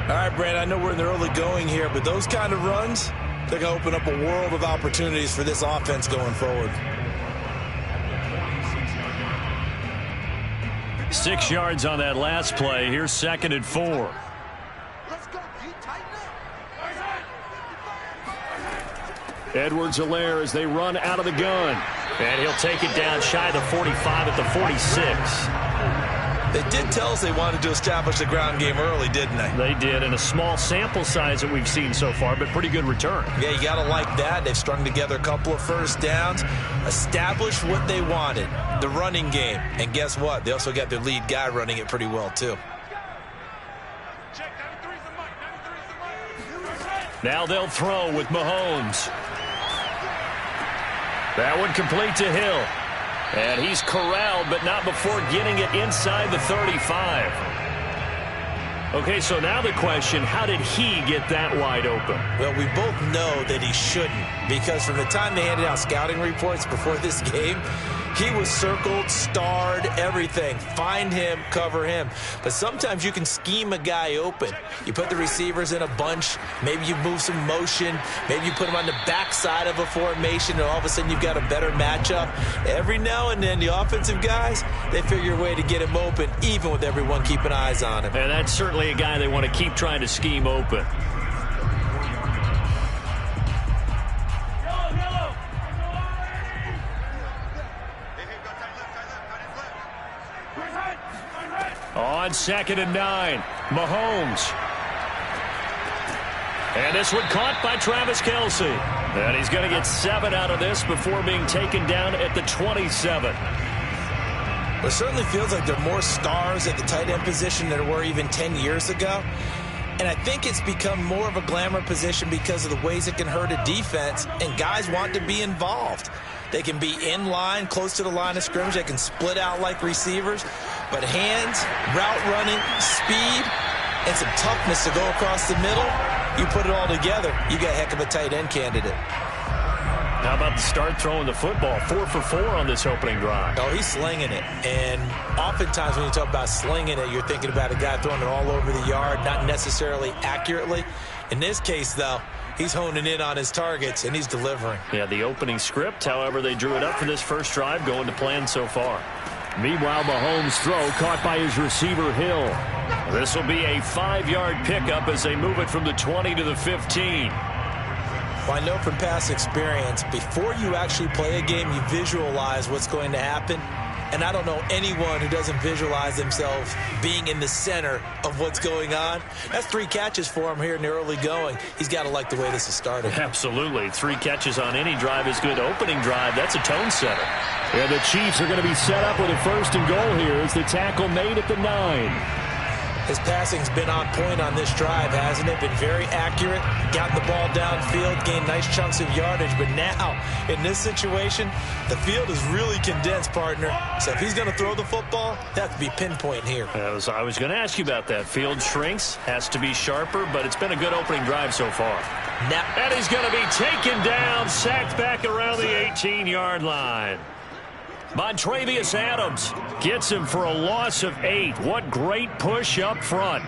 All right, Brand, I know we're in the early going here, but those kind of runs, they're going to open up a world of opportunities for this offense going forward. 6 yards on that last play. Here's 2nd and 4. Edwards-Helaire as they run out of the gun. And he'll take it down shy of the 45 at the 46. They did tell us they wanted to establish the ground game early, didn't they? They did, in a small sample size that we've seen so far, but pretty good return. Yeah, you got to like that. They've strung together a couple of first downs, established what they wanted, the running game. And guess what? They also got their lead guy running it pretty well, too. Now they'll throw with Mahomes. That one complete to Hill. And he's corralled, but not before getting it inside the 35. Okay, so now the question, how did he get that wide open? Well, we both know that he shouldn't, because from the time they handed out scouting reports before this game, he was circled, starred, everything. Find him, cover him. But sometimes you can scheme a guy open. You put the receivers in a bunch. Maybe you move some motion. Maybe you put them on the backside of a formation, and all of a sudden you've got a better matchup. Every now and then, the offensive guys, they figure a way to get him open, even with everyone keeping eyes on him. And that's certainly a guy they want to keep trying to scheme open. On 2nd and 9, Mahomes. And this one caught by Travis Kelce. And he's going to get 7 out of this before being taken down at the 27. It certainly feels like there are more stars at the tight end position than there were even 10 years ago. And I think it's become more of a glamour position because of the ways it can hurt a defense, and guys want to be involved. They can be in line, close to the line of scrimmage. They can split out like receivers. But hands, route running, speed, and some toughness to go across the middle, you put it all together, you got a heck of a tight end candidate. How about the start throwing the football? 4 for 4 on this opening drive. Oh, he's slinging it. And oftentimes when you talk about slinging it, you're thinking about a guy throwing it all over the yard, not necessarily accurately. In this case, though, he's honing in on his targets, and he's delivering. Yeah, the opening script, however, they drew it up for this first drive, going to plan so far. Meanwhile, Mahomes' throw caught by his receiver, Hill. This will be a 5-yard pickup as they move it from the 20 to the 15. Well, I know from past experience, before you actually play a game, you visualize what's going to happen. And I don't know anyone who doesn't visualize themselves being in the center of what's going on. That's 3 catches for him here in the early going. He's got to like the way this is started. Absolutely. 3 catches on any drive is good. Opening drive, that's a tone setter. And the Chiefs are going to be set up with a 1st and goal here as the tackle made at the 9. His passing's been on point on this drive, hasn't it? Been very accurate, gotten the ball downfield, gained nice chunks of yardage. But now, in this situation, the field is really condensed, partner. So if he's going to throw the football, that has to be pinpoint here. I was going to ask you about that. Field shrinks, has to be sharper, but it's been a good opening drive so far. And he's going to be taken down, sacked back around the 18-yard line. Montrevious Adams gets him for a loss of 8. What great push up front.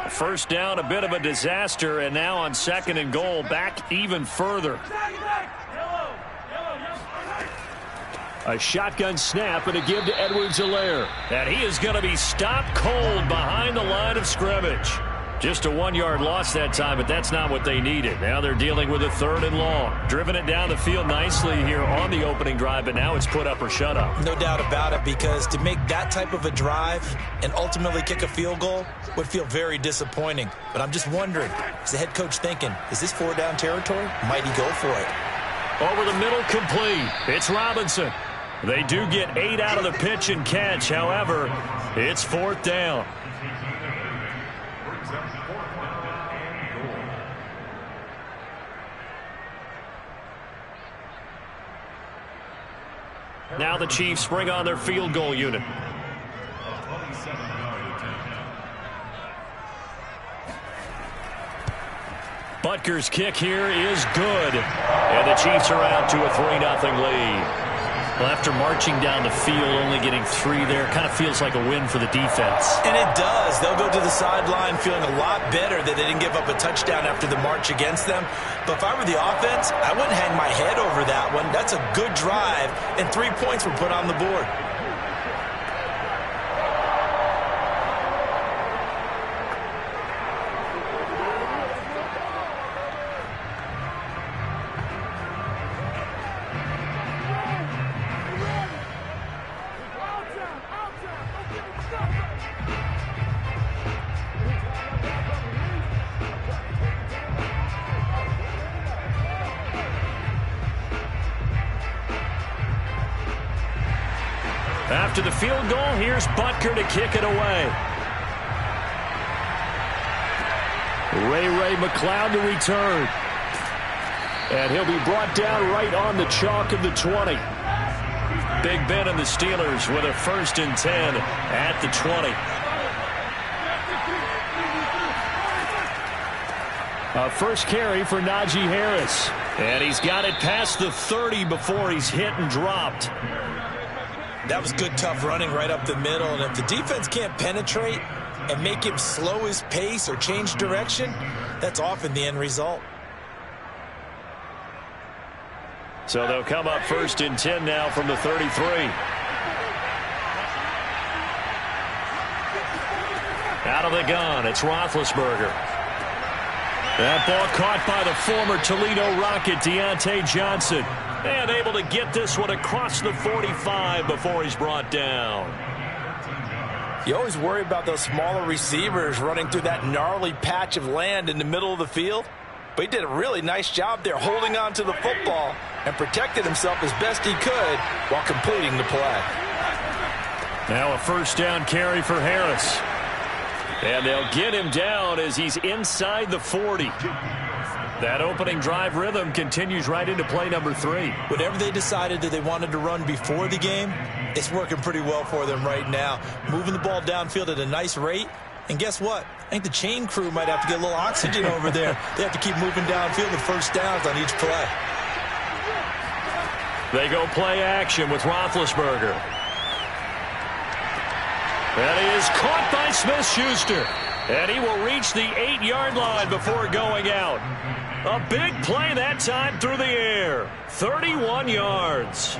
First down, a bit of a disaster, and now on 2nd and goal, back even further. A shotgun snap and a give to Edwards-Helaire. And he is going to be stopped cold behind the line of scrimmage. Just a 1-yard loss that time, but that's not what they needed. Now they're dealing with a 3rd and long. Driven it down the field nicely here on the opening drive, but now it's put up or shut up. No doubt about it, because to make that type of a drive and ultimately kick a field goal would feel very disappointing. But I'm just wondering, is the head coach thinking, is this 4-down territory? Might he go for it? Over the middle, complete. It's Robinson. They do get 8 out of the pitch and catch. However, it's 4th down. Now the Chiefs bring on their field goal unit. Butker's kick here is good. And the Chiefs are out to a 3-0 lead. Well, after marching down the field, only getting 3 there, kind of feels like a win for the defense. And it does. They'll go to the sideline feeling a lot better that they didn't give up a touchdown after the march against them. But if I were the offense, I wouldn't hang my head over that one. That's a good drive, and 3 points were put on the board. After the field goal, here's Butker to kick it away. Ray McLeod to return. And he'll be brought down right on the chalk of the 20. Big Ben and the Steelers with a 1st and 10 at the 20. A first carry for Najee Harris. And he's got it past the 30 before he's hit and dropped. That was good, tough running right up the middle. And if the defense can't penetrate and make him slow his pace or change direction, that's often the end result. So they'll come up 1st and 10 now from the 33. Out of the gun, it's Roethlisberger. That ball caught by the former Toledo Rocket, Deontay Johnson. And able to get this one across the 45 before he's brought down. You always worry about those smaller receivers running through that gnarly patch of land in the middle of the field. But he did a really nice job there holding on to the football and protected himself as best he could while completing the play. Now a 1st down carry for Harris. And they'll get him down as he's inside the 40. That opening drive rhythm continues right into play number 3. Whatever they decided that they wanted to run before the game, it's working pretty well for them right now. Moving the ball downfield at a nice rate. And guess what? I think the chain crew might have to get a little oxygen over there. They have to keep moving downfield with 1st downs on each play. They go play action with Roethlisberger. That is caught by Smith-Schuster. And he will reach the 8-yard line before going out. A big play that time through the air. 31 yards.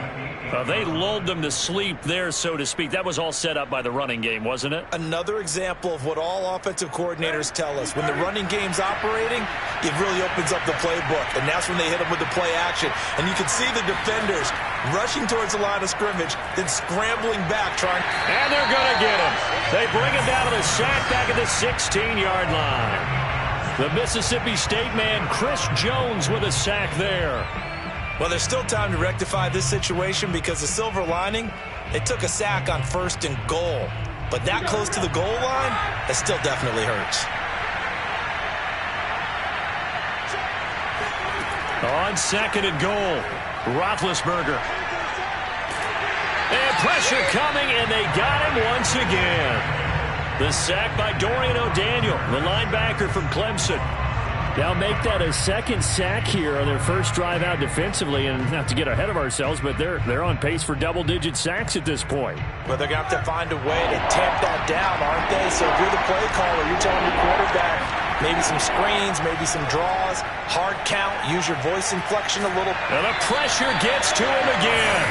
They lulled them to sleep there, so to speak. That was all set up by the running game, wasn't it? Another example of what all offensive coordinators tell us. When the running game's operating, it really opens up the playbook. And that's when they hit them with the play action. And you can see the defenders rushing towards the line of scrimmage, then scrambling back, trying. And they're going to get him. They bring him down to the sack back at the 16-yard line. The Mississippi State man, Chris Jones, with a sack there. Well, there's still time to rectify this situation because the silver lining, they took a sack on 1st and goal. But that close to the goal line, that still definitely hurts. On 2nd and goal, Roethlisberger. And pressure coming, and they got him once again. The sack by Dorian O'Daniel, the linebacker from Clemson. They'll make that a 2nd sack here on their first drive out defensively, and not to get ahead of ourselves, but they're on pace for double-digit sacks at this point. Well, they're going to have to find a way to tamp that down, aren't they? So if you're the play caller, you're telling your quarterback maybe some screens, maybe some draws, hard count, use your voice inflection a little. And the pressure gets to him again.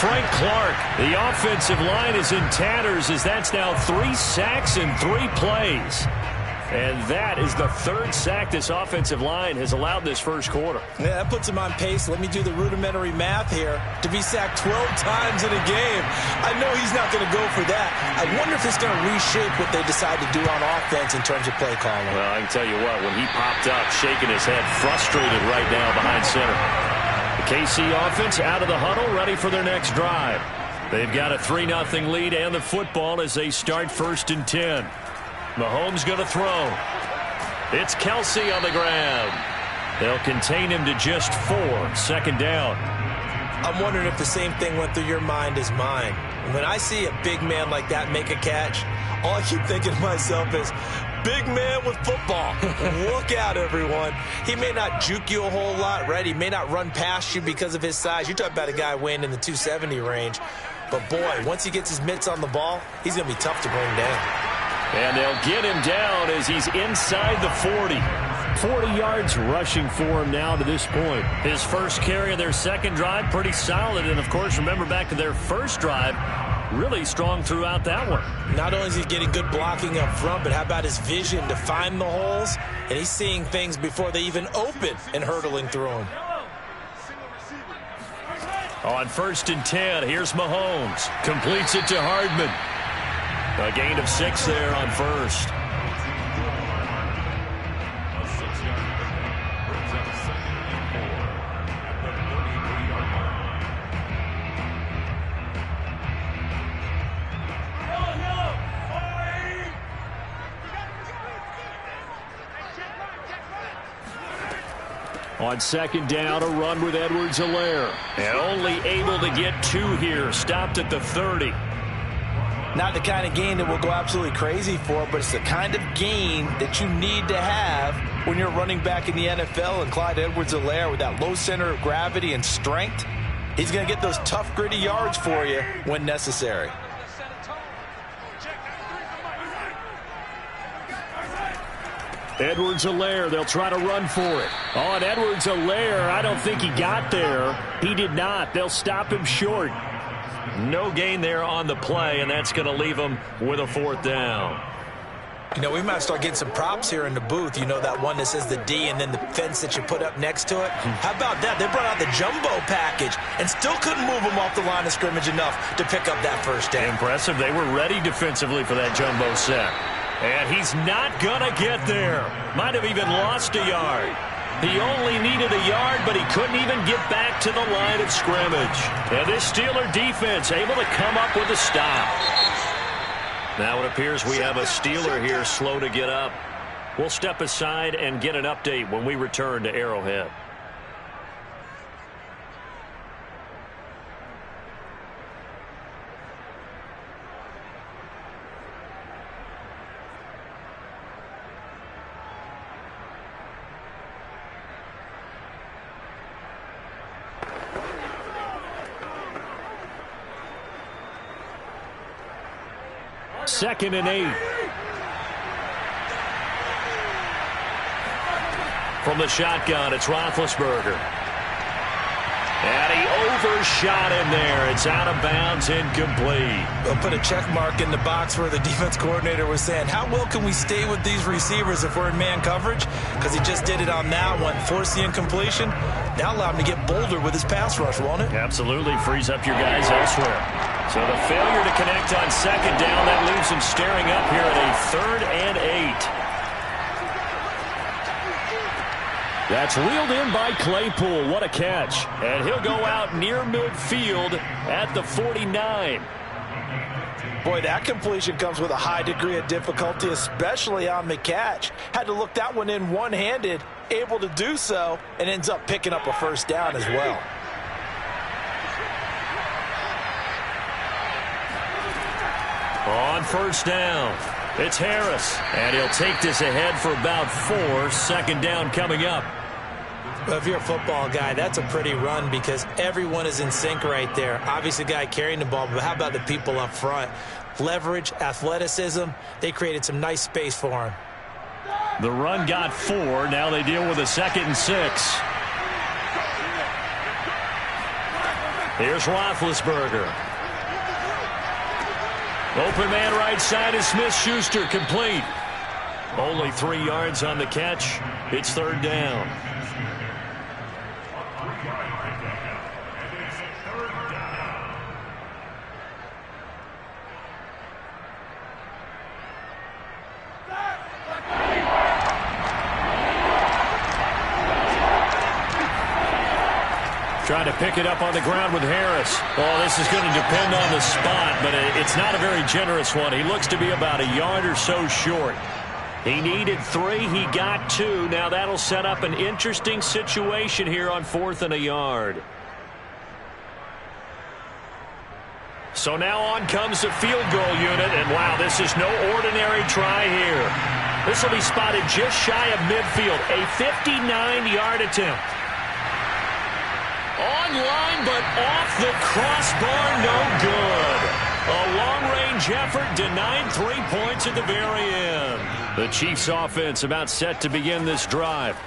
Frank Clark, the offensive line is in tatters as that's now 3 sacks in 3 plays. And that is the 3rd sack this offensive line has allowed this first quarter. Yeah, that puts him on pace. Let me do the rudimentary math here. To be sacked 12 times in a game, I know he's not going to go for that. I wonder if it's going to reshape what they decide to do on offense in terms of play calling. Well, I can tell you what, when he popped up, shaking his head, frustrated right now behind center. The KC offense out of the huddle, ready for their next drive. They've got a 3-0 lead and the football as they start 1st and 10. Mahomes going to throw. It's Kelsey on the ground. They'll contain him to just 4. 2nd down. I'm wondering if the same thing went through your mind as mine. When I see a big man like that make a catch, all I keep thinking to myself is, big man with football. Look out, everyone. He may not juke you a whole lot, right? He may not run past you because of his size. You're talking about a guy weighing in the 270 range. But, boy, once he gets his mitts on the ball, he's going to be tough to bring down. And they'll get him down as he's inside the 40. 40 yards rushing for him now to this point. His first carry of their second drive, pretty solid. And, of course, remember back to their first drive, really strong throughout that one. Not only is he getting good blocking up front, but how about his vision to find the holes? And he's seeing things before they even open and hurdling through them. On 1st and 10, here's Mahomes. Completes it to Hardman. A gain of 6 there on 1st. On 2nd down, a run with Edwards-Helaire. And only able to get 2 here. Stopped at the 30. Not the kind of gain that we'll go absolutely crazy for, but it's the kind of gain that you need to have when you're running back in the NFL. And Clyde Edwards-Helaire, with that low center of gravity and strength, he's going to get those tough, gritty yards for you when necessary. Edwards-Helaire, they'll try to run for it. On Edwards-Helaire, I don't think he got there. He did not. They'll stop him short. No gain there on the play, and that's going to leave him with a 4th down. You know, we might start getting some props here in the booth. You know, that one that says the D and then the fence that you put up next to it. How about that? They brought out the jumbo package and still couldn't move them off the line of scrimmage enough to pick up that 1st down. Impressive. They were ready defensively for that jumbo set. And he's not going to get there. Might have even lost a yard. He only needed a yard, but he couldn't even get back to the line of scrimmage. And this Steeler defense able to come up with a stop. Now it appears we have a Steeler here slow to get up. We'll step aside and get an update when we return to Arrowhead. Second and 8. From the shotgun, it's Roethlisberger. And he overshot him there. It's out of bounds, incomplete. We'll put a check mark in the box where the defense coordinator was saying, how well can we stay with these receivers if we're in man coverage? Because he just did it on that one, forced the incompletion. Now allow him to get bolder with his pass rush, won't it? Absolutely, frees up your guys elsewhere. So the failure to connect on 2nd down, that leaves him staring up here at a 3rd and 8. That's reeled in by Claypool. What a catch. And he'll go out near midfield at the 49. Boy, that completion comes with a high degree of difficulty, especially on the catch. Had to look that one in one-handed, able to do so, and ends up picking up a 1st down as well. On 1st down, it's Harris. And he'll take this ahead for about 4. 2nd down coming up. Well, if you're a football guy, that's a pretty run because everyone is in sync right there. Obviously, the guy carrying the ball, but how about the people up front? Leverage, athleticism, they created some nice space for him. The run got 4. Now they deal with a 2nd and 6. Here's Roethlisberger. Open man right side is Smith-Schuster, complete. Only 3 yards on the catch. It's 3rd down. Trying to pick it up on the ground with Harris. Oh, this is going to depend on the spot, but it's not a very generous one. He looks to be about a yard or so short. He needed 3. He got 2. Now that'll set up an interesting situation here on 4th and a yard. So now on comes the field goal unit, and wow, this is no ordinary try here. This will be spotted just shy of midfield. A 59-yard attempt. Online, but off the crossbar, no good. A long-range effort denied 3 points at the very end. The Chiefs offense about set to begin this drive.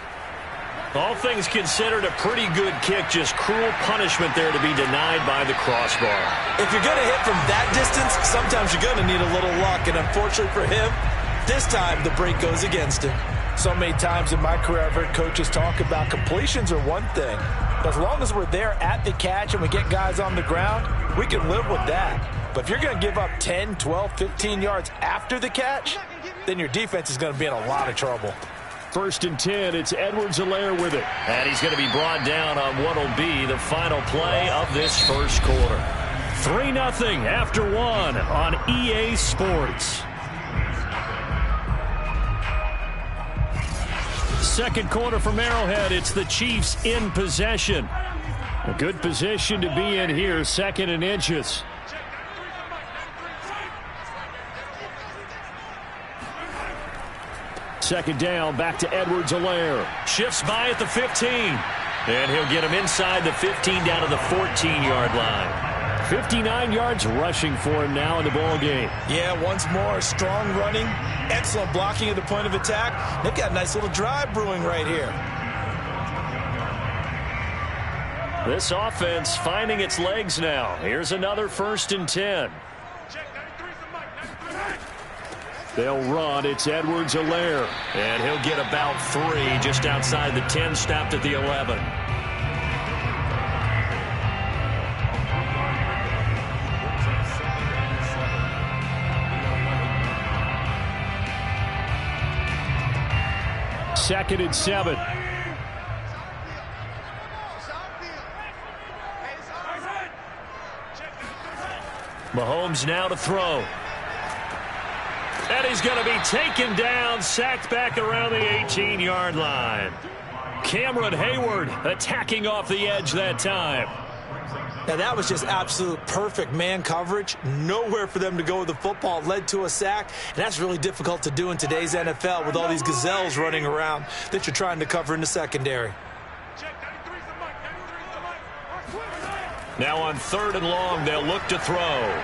All things considered, a pretty good kick. Just cruel punishment there to be denied by the crossbar. If you're going to hit from that distance, sometimes you're going to need a little luck. And unfortunately for him, this time the break goes against him. So many times in my career I've heard coaches talk about completions are one thing. But as long as we're there at the catch and we get guys on the ground, we can live with that. But if you're going to give up 10, 12, 15 yards after the catch, then your defense is going to be in a lot of trouble. 1st and 10, it's Edwards-Helaire with it. And he's going to be brought down on what will be the final play of this first quarter. 3-0 after 1 on EA Sports. Second quarter from Arrowhead, it's the Chiefs in possession. A good position to be in here, 2nd and inches. Second down, back to Edwards-Helaire. Shifts by at the 15. And he'll get him inside the 15 down to the 14-yard line. 59 yards rushing for him now in the ball game. Yeah, once more, strong running, excellent blocking at the point of attack. They've got a nice little drive brewing right here. This offense finding its legs now. Here's another 1st and 10. They'll run. It's Edwards-Helaire. And he'll get about 3 just outside the 10, stopped at the 11. Second and 7. Mahomes now to throw. And he's going to be taken down, sacked back around the 18-yard line. Cameron Hayward attacking off the edge that time. Now that was just absolute perfect man coverage. Nowhere for them to go with the football. Led to a sack, and that's really difficult to do in today's NFL with all these gazelles running around that you're trying to cover in the secondary. Now on 3rd and long, they'll look to throw.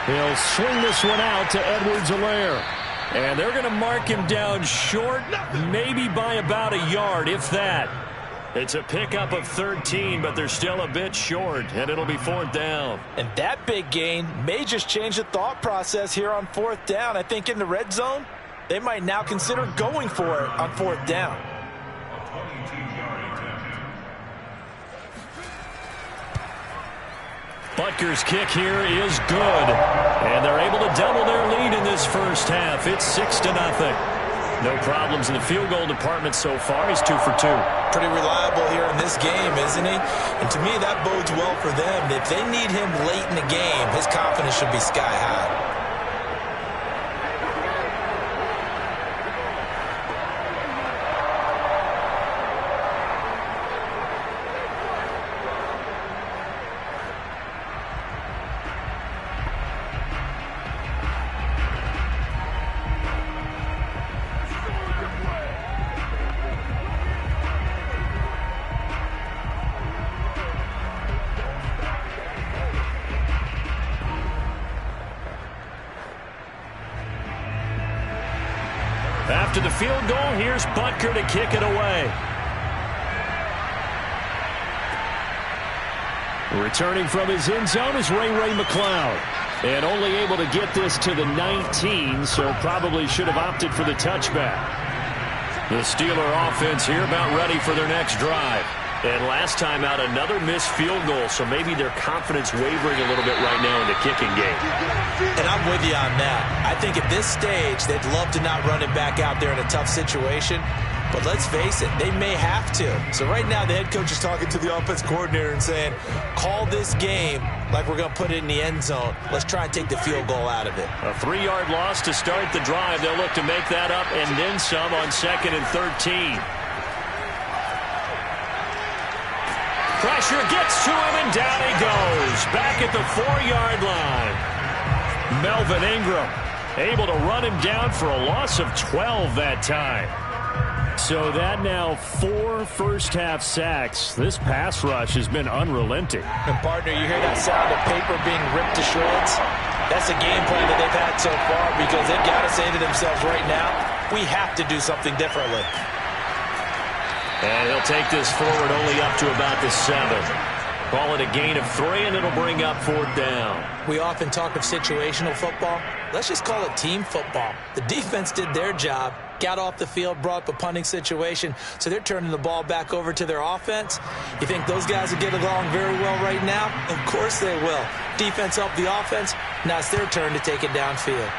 He'll swing this one out to Edwards-Helaire. And they're going to mark him down short, maybe by about a yard, if that. It's a pickup of 13, but they're still a bit short, and it'll be 4th down. And that big gain may just change the thought process here on 4th down. I think in the red zone, they might now consider going for it on 4th down. Butker's kick here is good. And they're able to double their lead in this first half. It's 6-0. No problems in the field goal department so far. He's 2 for 2. Pretty reliable here in this game, isn't he? And to me, that bodes well for them. If they need him late in the game, his confidence should be sky high. After the field goal, here's Butker to kick it away. Returning from his end zone is Ray McCloud. And only able to get this to the 19, so probably should have opted for the touchback. The Steeler offense here about ready for their next drive. And last time out, another missed field goal, so maybe their confidence wavering a little bit right now in the kicking game. And I'm with you on that. I think at this stage, they'd love to not run it back out there in a tough situation. But let's face it, they may have to. So right now, the head coach is talking to the offense coordinator and saying, call this game like we're going to put it in the end zone. Let's try and take the field goal out of it. A 3-yard loss to start the drive. They'll look to make that up and then some on 2nd and 13. Pressure gets to him, and down he goes. Back at the 4-yard line. Melvin Ingram Able to run him down for a loss of 12 that time. So that now 4 first-half sacks. This pass rush has been unrelenting. And, partner, you hear that sound of paper being ripped to shreds? That's the game plan that they've had so far because they've got to say to themselves right now, we have to do something differently. And he'll take this forward only up to about the 7. Call it a gain of 3, and it'll bring up 4th down. We often talk of situational football. Let's just call it team football. The defense did their job, got off the field, brought up a punting situation, so they're turning the ball back over to their offense. You think those guys will get along very well right now? Of course they will. Defense helped the offense. Now it's their turn to take it downfield.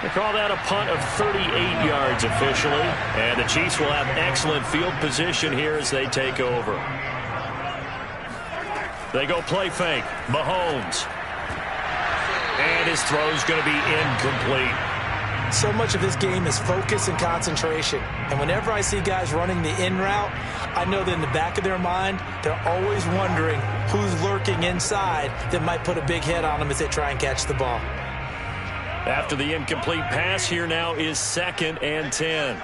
They call that a punt of 38 yards officially. And the Chiefs will have excellent field position here as they take over. They go play fake. Mahomes. And his throw's going to be incomplete. So much of this game is focus and concentration. And whenever I see guys running the in route, I know that in the back of their mind, they're always wondering who's lurking inside that might put a big hit on them as they try and catch the ball. After the incomplete pass, here now is 2nd and 10.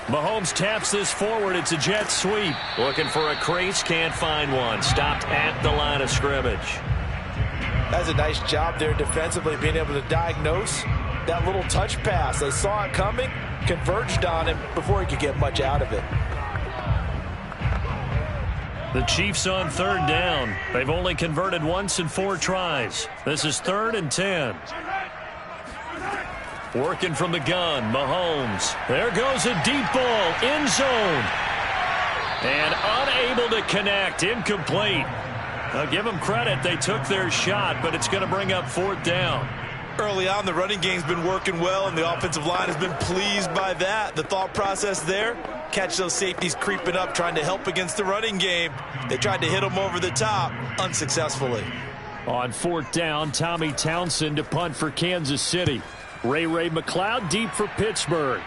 Mahomes taps this forward. It's a jet sweep. Looking for a crease, can't find one. Stopped at the line of scrimmage. That's a nice job there defensively, being able to diagnose that little touch pass. They saw it coming, converged on him before he could get much out of it. The Chiefs on 3rd down. They've only converted once in 4 tries. This is 3rd and 10. Working from the gun, Mahomes. There goes a deep ball, end zone. And unable to connect, incomplete. I'll give them credit, they took their shot, but it's going to bring up 4th down. Early on, the running game's been working well, and the offensive line has been pleased by that. The thought process there, catch those safeties creeping up, trying to help against the running game. They tried to hit them over the top, unsuccessfully. On 4th down, Tommy Townsend to punt for Kansas City. Ray McLeod deep for Pittsburgh.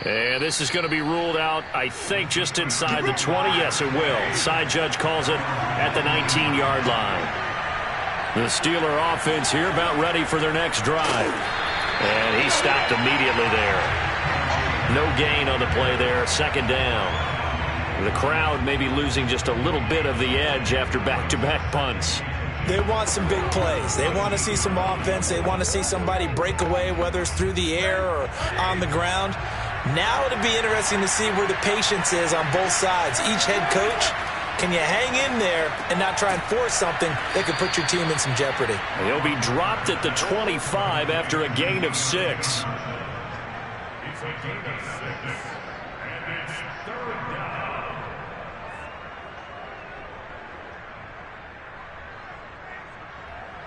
And this is going to be ruled out, I think, just inside the 20. Yes, it will. Side judge calls it at the 19-yard line. The Steeler offense here about ready for their next drive. And he stopped immediately there. No gain on the play there. 2nd down. The crowd may be losing just a little bit of the edge after back-to-back punts. They want some big plays. They want to see some offense. They want to see somebody break away, whether it's through the air or on the ground. Now it'll be interesting to see where the patience is on both sides. Each head coach, can you hang in there and not try and force something that could put your team in some jeopardy? He'll be dropped at the 25 after a gain of 6.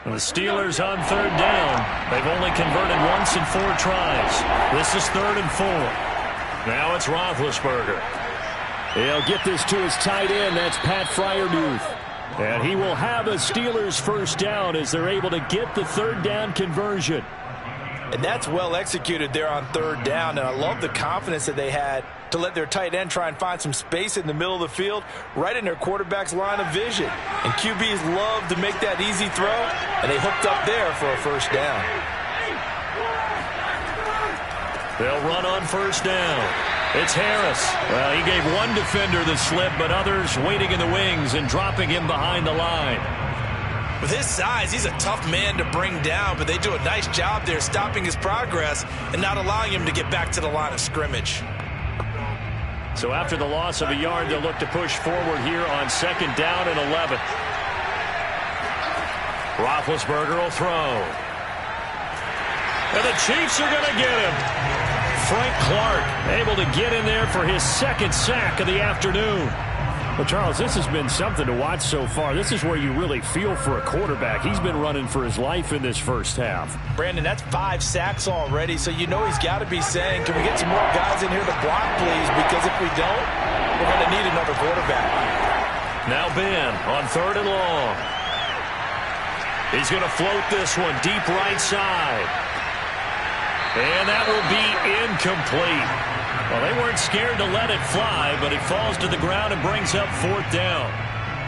The Steelers on 3rd down. They've only converted once in 4 tries. This is 3rd and 4. Now it's Roethlisberger. He'll get this to his tight end. That's Pat Freiermuth. And he will have a Steelers 1st down as they're able to get the 3rd down conversion. And that's well executed there on 3rd down. And I love the confidence that they had to let their tight end try and find some space in the middle of the field, right in their quarterback's line of vision. And QBs love to make that easy throw, and they hooked up there for a 1st down. They'll run on 1st down. It's Harris. Well, he gave one defender the slip, but others waiting in the wings and dropping him behind the line. With his size, he's a tough man to bring down, but they do a nice job there stopping his progress and not allowing him to get back to the line of scrimmage. So after the loss of a yard, they'll look to push forward here on 2nd down and 11. Roethlisberger will throw. And the Chiefs are going to get him. Frank Clark able to get in there for his 2nd sack of the afternoon. Well, Charles, this has been something to watch so far. This is where you really feel for a quarterback. He's been running for his life in this 1st half. Brandon, that's 5 sacks already, so you know he's got to be saying, can we get some more guys in here to block, please? Because if we don't, we're going to need another quarterback. Now Ben on 3rd and long. He's going to float this one deep right side. And that will be incomplete. Well, they weren't scared to let it fly, but it falls to the ground and brings up 4th down.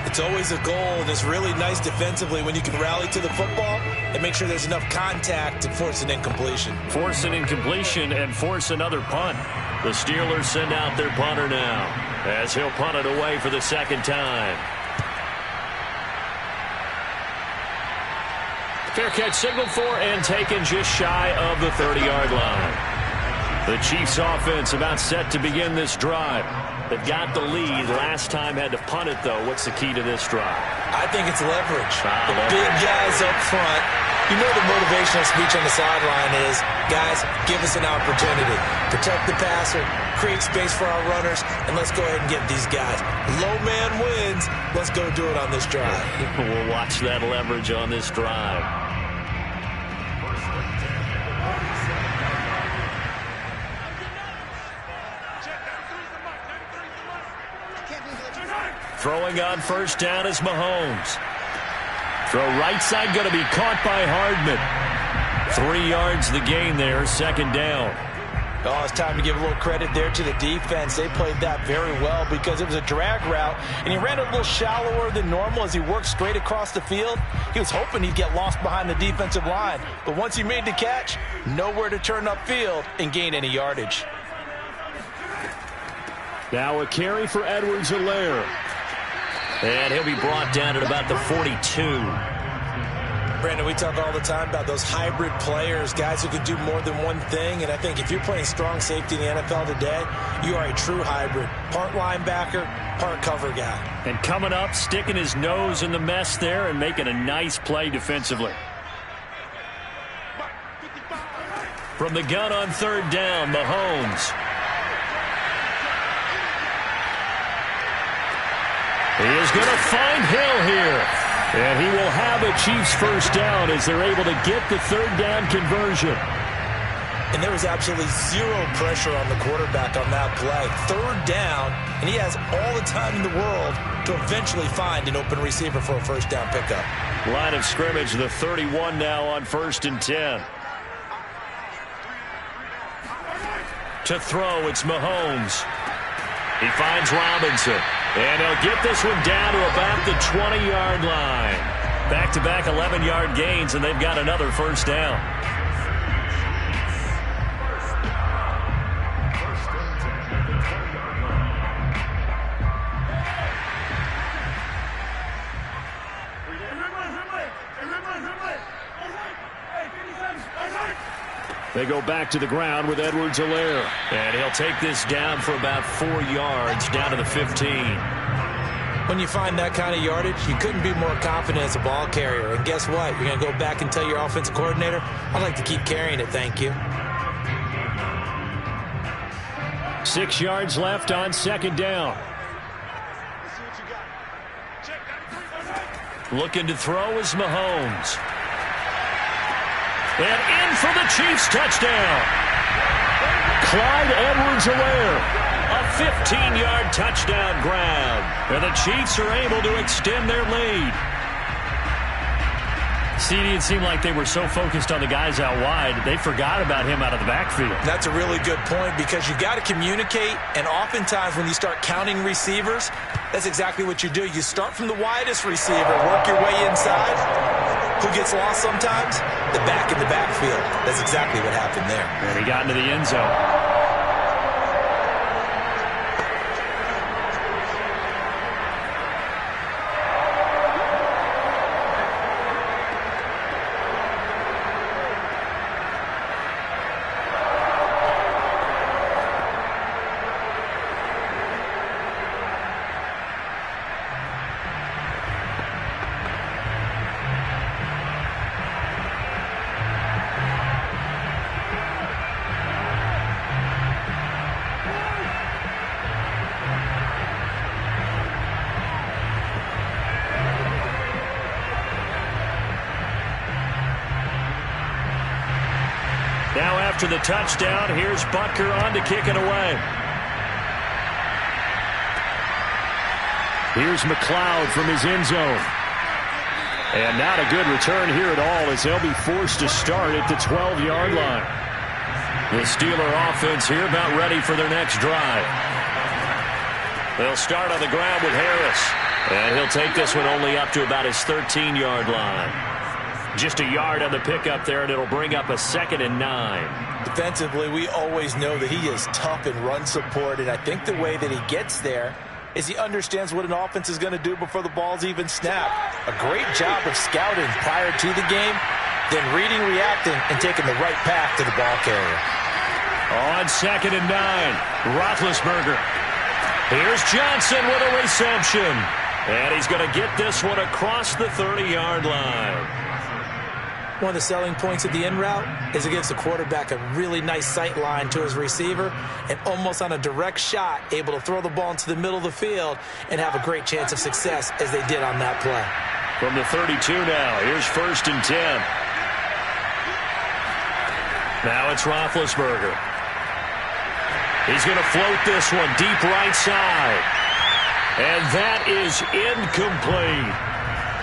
It's always a goal, and it's really nice defensively when you can rally to the football and make sure there's enough contact to force an incompletion. Force an incompletion and force another punt. The Steelers send out their punter now, as he'll punt it away for the 2nd time. Fair catch signaled for and taken just shy of the 30-yard line. The Chiefs offense about set to begin this drive. They've got the lead. Last time had to punt it, though. What's the key to this drive? I think it's leverage. The big guys up front. You know the motivational speech on the sideline is, guys, give us an opportunity. Protect the passer, create space for our runners, and let's go ahead and get these guys. Low man wins. Let's go do it on this drive. We'll watch that leverage on this drive. Throwing on 1st down is Mahomes. Throw right side going to be caught by Hardman. 3 yards the gain there, 2nd down. Oh, it's time to give a little credit there to the defense. They played that very well because it was a drag route, and he ran a little shallower than normal as he worked straight across the field. He was hoping he'd get lost behind the defensive line, but once he made the catch, nowhere to turn upfield and gain any yardage. Now a carry for Edwards-Helaire. And he'll be brought down at about the 42. Brandon, we talk all the time about those hybrid players, guys who can do more than one thing. And I think if you're playing strong safety in the NFL today, you are a true hybrid. Part linebacker, part cover guy. And coming up, sticking his nose in the mess there and making a nice play defensively. From the gun on 3rd down, Mahomes. He is going to find Hill here. And he will have a Chiefs 1st down as they're able to get the 3rd down conversion. And there was absolutely zero pressure on the quarterback on that play. 3rd down, and he has all the time in the world to eventually find an open receiver for a 1st down pickup. Line of scrimmage, the 31 now on 1st and 10. To throw, it's Mahomes. He finds Robinson. And he'll get this one down to about the 20-yard line. Back-to-back 11-yard gains, and they've got another 1st down. They go back to the ground with Edwards-Helaire. And he'll take this down for about 4 yards, down to the 15. When you find that kind of yardage, you couldn't be more confident as a ball carrier. And guess what? You're going to go back and tell your offensive coordinator, I'd like to keep carrying it, thank you. 6 yards left on 2nd down. Looking to throw is Mahomes. And in for the Chiefs touchdown. Clyde Edwards-Helaire. A 15-yard touchdown grab. And the Chiefs are able to extend their lead. CD, it seemed like they were so focused on the guys out wide, they forgot about him out of the backfield. That's a really good point because you got to communicate, and oftentimes when you start counting receivers, that's exactly what you do. You start from the widest receiver, work your way inside. Who gets lost sometimes? The back in the backfield. That's exactly what happened there. And he got into the end zone. Now after the touchdown, here's Butker on to kick it away. Here's McLeod from his end zone. And not a good return here at all as they'll be forced to start at the 12-yard line. The Steeler offense here about ready for their next drive. They'll start on the ground with Harris. And he'll take this one only up to about his 13-yard line. Just a yard on the pickup there, and it'll bring up a 2nd and 9. Defensively, we always know that he is tough in run support, and I think the way that he gets there is he understands what an offense is going to do before the ball's even snapped. A great job of scouting prior to the game, then reading, reacting, and taking the right path to the ball carrier. On 2nd and 9, Roethlisberger. Here's Johnson with a reception. And he's going to get this one across the 30-yard line. One of the selling points of the in route is it gives the quarterback a really nice sight line to his receiver and almost on a direct shot able to throw the ball into the middle of the field and have a great chance of success as they did on that play. From the 32 now, here's 1st and 10. Now it's Roethlisberger. He's going to float this one deep right side. And that is incomplete.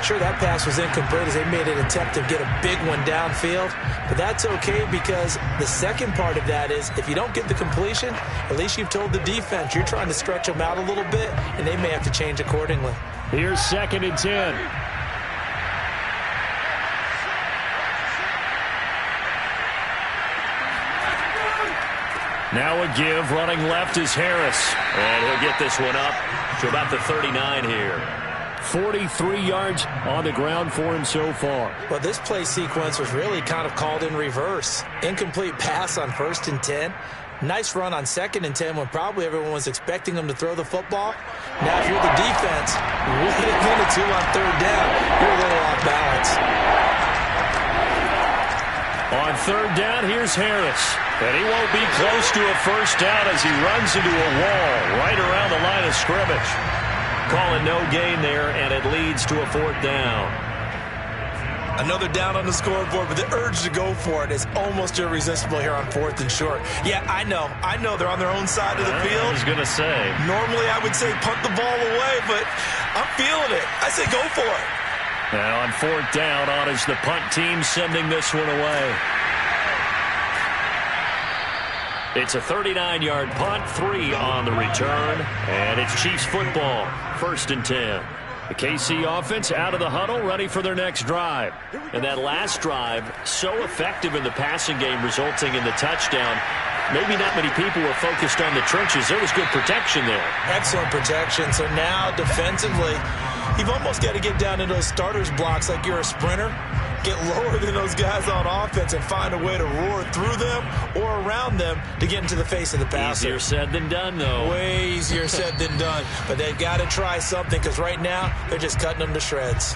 Sure, that pass was incomplete as they made an attempt to get a big one downfield. But that's okay because the second part of that is if you don't get the completion, at least you've told the defense you're trying to stretch them out a little bit, and they may have to change accordingly. Here's 2nd and 10. Now a give, running left is Harris. And he'll get this one up to about the 39 here. 43 yards on the ground for him so far. Well, this play sequence was really kind of called in reverse. Incomplete pass on 1st and 10. Nice run on 2nd and 10 when probably everyone was expecting him to throw the football. Now, if you're the defense, what are you going to do on 3rd down? You're a little off balance. On 3rd down, here's Harris. And he won't be close to a 1st down as he runs into a wall right around the line of scrimmage. Call it no gain there, and it leads to a 4th down. Another down on the scoreboard, but the urge to go for it is almost irresistible here on 4th and short. Yeah, I know they're on their own side of the field. I was going to say. Normally I would say punt the ball away, but I'm feeling it. I say go for it. Now on 4th down, on is the punt team sending this one away. It's a 39-yard punt, 3 on the return, and it's Chiefs football, 1st and 10. The KC offense out of the huddle, ready for their next drive. And that last drive, so effective in the passing game, resulting in the touchdown. Maybe not many people were focused on the trenches. There was good protection there. Excellent protection. So now defensively, you've almost got to get down in those starters blocks like you're a sprinter. Get lower than those guys on offense and find a way to roar through them or around them to get into the face of the passer. Easier said than done, though. Way easier said than done. But they've got to try something because right now they're just cutting them to shreds.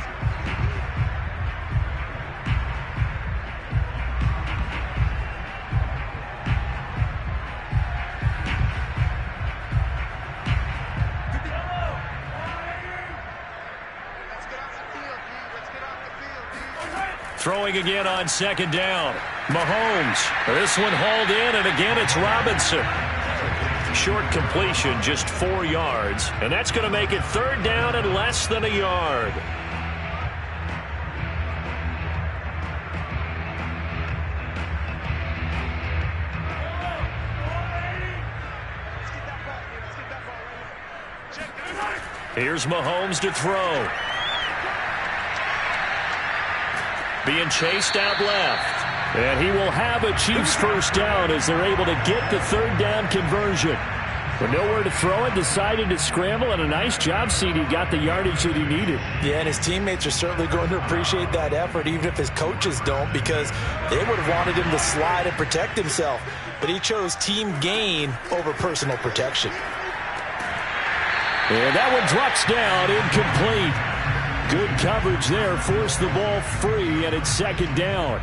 Throwing again on 2nd down. Mahomes. This one hauled in, and again it's Robinson. Short completion, just 4 yards. And that's going to make it 3rd down and less than a yard. Here's Mahomes to throw. Being chased out left. And he will have a Chiefs 1st down as they're able to get the 3rd down conversion. But nowhere to throw it, decided to scramble, and a nice job, CD. Got the yardage that he needed. Yeah, and his teammates are certainly going to appreciate that effort, even if his coaches don't, because they would have wanted him to slide and protect himself. But he chose team gain over personal protection. And that one drops down, incomplete. Good coverage there, forced the ball free, and it's 2nd down.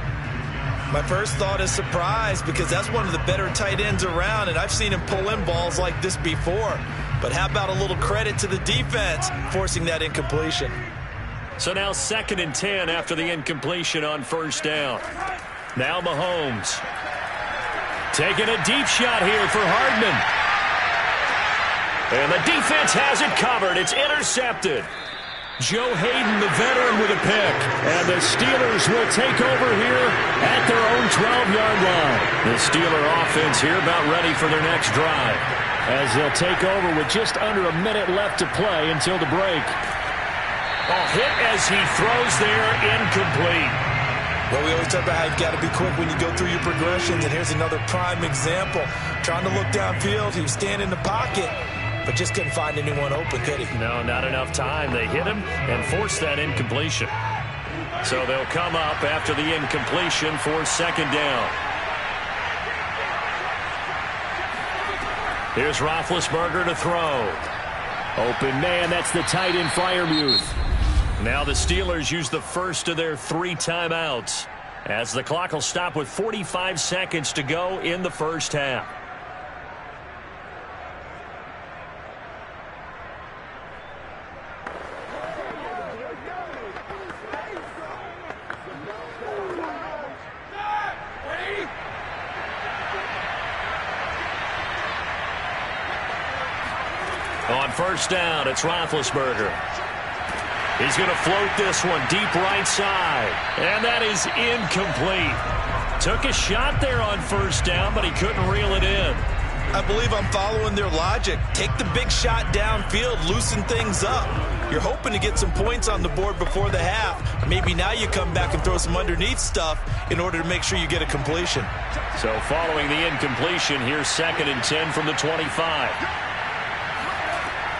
My first thought is surprise because that's one of the better tight ends around, and I've seen him pull in balls like this before. But how about a little credit to the defense forcing that incompletion? So now 2nd and 10 after the incompletion on 1st down. Now Mahomes. Taking a deep shot here for Hardman. And the defense has it covered. It's intercepted. Joe Hayden, the veteran, with a pick. And the Steelers will take over here at their own 12-yard line. The Steeler offense here about ready for their next drive, as they'll take over with just under a minute left to play until the break. Ball hit as he throws there, incomplete. Well, we always talk about how you've got to be quick when you go through your progressions, and here's another prime example. Trying to look downfield, he was standing in the pocket, but just couldn't find anyone open, could he? No, not enough time. They hit him and forced that incompletion. So they'll come up after the incompletion for second down. Here's Roethlisberger to throw. Open man, that's the tight end Freiermuth. Now the Steelers use the first of their 3 timeouts, as the clock will stop with 45 seconds to go in the first half. On first down, it's Roethlisberger. He's going to float this one deep right side. And that is incomplete. Took a shot there on first down, but he couldn't reel it in. I believe I'm following their logic. Take the big shot downfield, loosen things up. You're hoping to get some points on the board before the half. Maybe now you come back and throw some underneath stuff in order to make sure you get a completion. So following the incompletion, here's 2nd and 10 from the 25.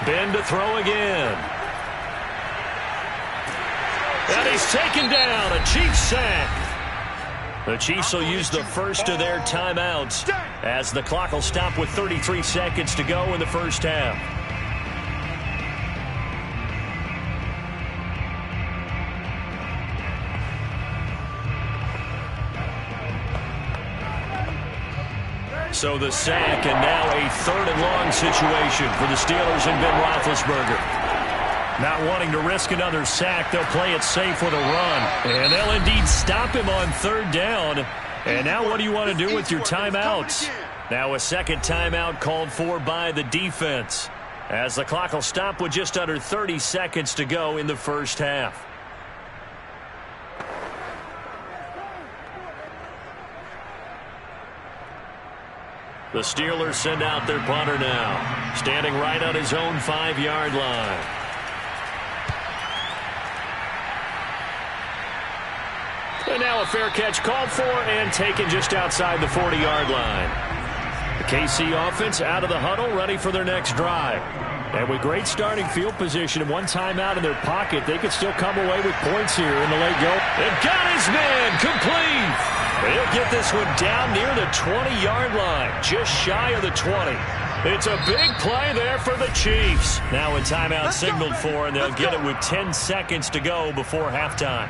Ben to throw again. And he's taken down. A Chiefs sack. The Chiefs will use the first of their timeouts, as the clock will stop with 33 seconds to go in the first half. So the sack, and now a 3rd and long situation for the Steelers and Ben Roethlisberger. Not wanting to risk another sack, they'll play it safe with a run. And they'll indeed stop him on 3rd down. And now what do you want to do with your timeouts? Now a second timeout called for by the defense, as the clock will stop with just under 30 seconds to go in the first half. The Steelers send out their punter now, standing right on his own 5-yard line. And now a fair catch called for and taken just outside the 40-yard line. The KC offense out of the huddle, ready for their next drive. And with great starting field position and one timeout in their pocket, they could still come away with points here in the late go. And got his man complete. They'll get this one down near the 20-yard line, just shy of the 20. It's a big play there for the Chiefs. Now a timeout signaled for, and they'll get it with 10 seconds to go before halftime.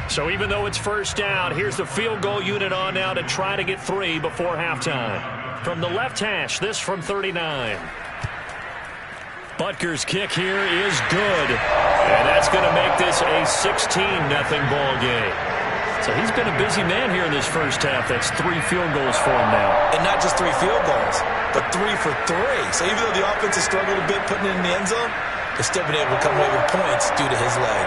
So even though it's first down, here's the field goal unit on now to try to get 3 before halftime. From the left hash, this from 39. Butker's kick here is good. And that's going to make this a 16-0 ball game. So he's been a busy man here in this first half. That's 3 field goals for him now. And not just 3 field goals, but 3 for 3. So even though the offense has struggled a bit putting it in the end zone, they've still been able to come away with points due to his leg.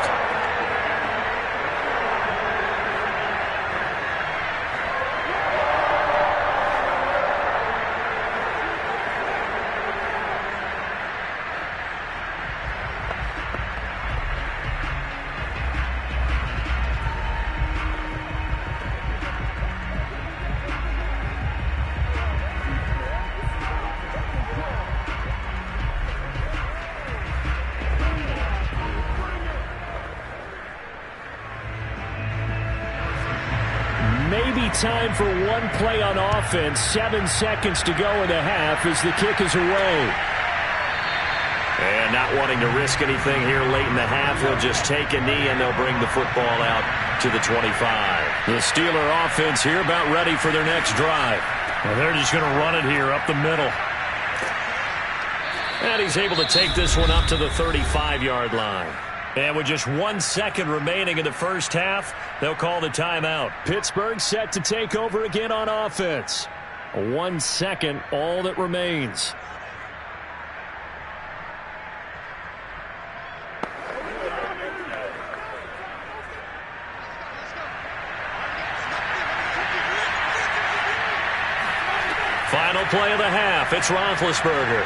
Time for one play on offense. 7 seconds to go in the half as the kick is away. And not wanting to risk anything here late in the half, he'll just take a knee and they'll bring the football out to the 25. The Steeler offense here about ready for their next drive. Well, they're just going to run it here up the middle. And he's able to take this one up to the 35-yard line. And with just 1 second remaining in the first half, they'll call the timeout. Pittsburgh set to take over again on offense. 1 second, all that remains. Final play of the half. It's Roethlisberger.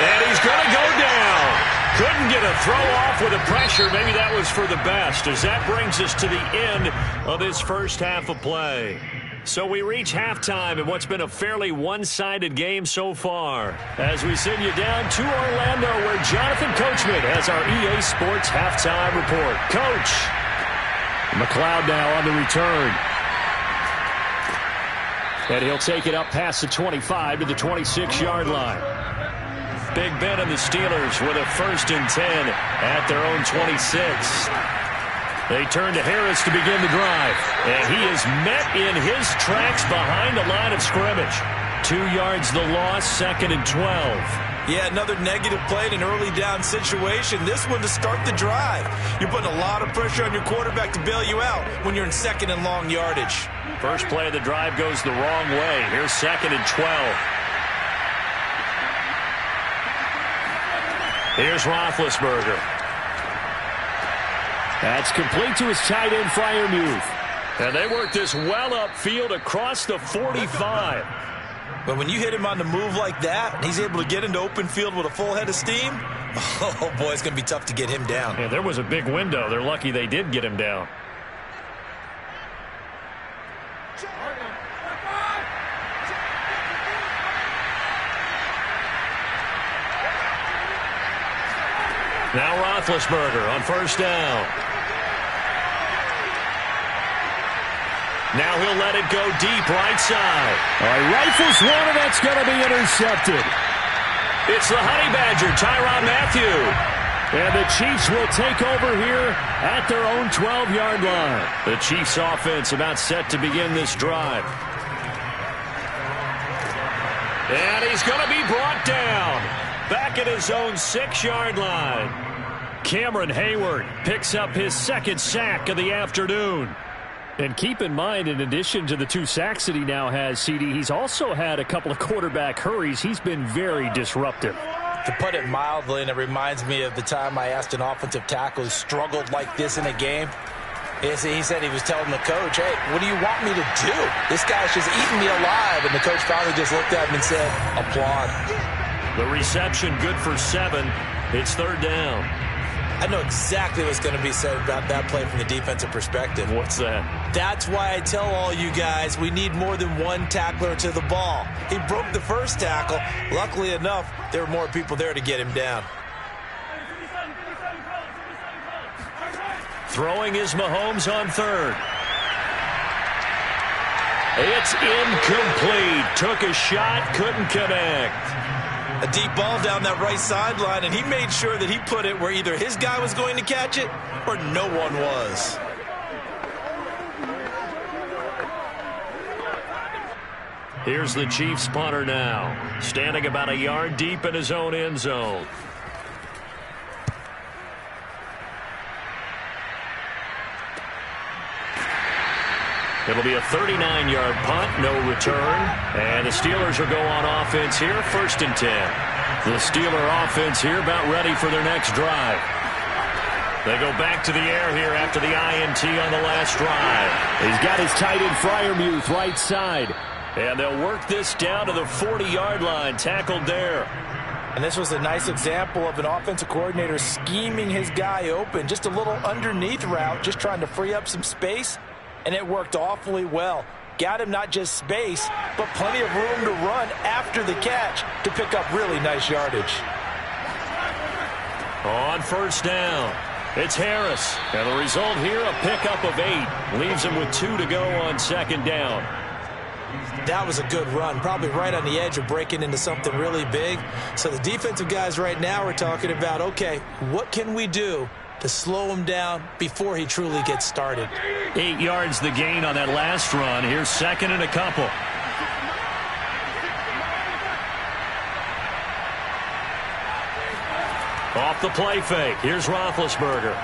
And he's going to go down. Couldn't get a throw off with the pressure. Maybe that was for the best, as that brings us to the end of this first half of play. So we reach halftime in what's been a fairly one-sided game so far, as we send you down to Orlando, where Jonathan Coachman has our EA Sports halftime report. Coach. McLeod now on the return. And he'll take it up past the 25 to the 26-yard line. Big Ben and the Steelers with a 1st and 10 at their own 26. They turn to Harris to begin the drive. And he is met in his tracks behind the line of scrimmage. 2 yards the loss, 2nd and 12. Yeah, another negative play in an early down situation. This one to start the drive. You're putting a lot of pressure on your quarterback to bail you out when you're in 2nd and long yardage. First play of the drive goes the wrong way. Here's 2nd and 12. Here's Roethlisberger. That's complete to his tight end, Freiermuth. And they work this well upfield across the 45. But when you hit him on the move like that, and he's able to get into open field with a full head of steam, oh boy, it's going to be tough to get him down. Yeah, there was a big window. They're lucky they did get him down. Now Roethlisberger on 1st down. Now he'll let it go deep right side. Rifles one, and that's going to be intercepted. It's the Honey Badger, Tyrann Mathieu. And the Chiefs will take over here at their own 12-yard line. The Chiefs offense about set to begin this drive. And he's going to be brought down. Back at his own 6-yard line. Cameron Hayward picks up his 2nd sack of the afternoon. And keep in mind, in addition to the 2 sacks that he now has, CD, he's also had a couple of quarterback hurries. He's been very disruptive. To put it mildly, and it reminds me of the time I asked an offensive tackle who struggled like this in a game. He said he was telling the coach, hey, what do you want me to do? This guy's just eating me alive. And the coach finally just looked at him and said, applaud. The reception good for 7. It's 3rd down. I know exactly what's going to be said about that play from the defensive perspective. What's that? That's why I tell all you guys we need more than one tackler to the ball. He broke the first tackle. Luckily enough, there were more people there to get him down. Throwing is Mahomes on 3rd. It's incomplete. Took a shot, couldn't connect. A deep ball down that right sideline, and he made sure that he put it where either his guy was going to catch it or no one was. Here's the Chiefs punter now, standing about a yard deep in his own end zone. It'll be a 39-yard punt, no return. And the Steelers will go on offense here, 1st and 10. The Steeler offense here about ready for their next drive. They go back to the air here after the INT on the last drive. He's got his tight end Freiermuth right side. And they'll work this down to the 40-yard line, tackled there. And this was a nice example of an offensive coordinator scheming his guy open. Just a little underneath route, just trying to free up some space. And it worked awfully well. Got him not just space, but plenty of room to run after the catch to pick up really nice yardage. On 1st down, it's Harris. And the result here, a pickup of 8. Leaves him with 2 to go on 2nd down. That was a good run, probably right on the edge of breaking into something really big. So the defensive guys right now are talking about, okay, what can we do to slow him down before he truly gets started? 8 yards the gain on that last run. Here's 2nd and a couple. Off the play fake. Here's Roethlisberger.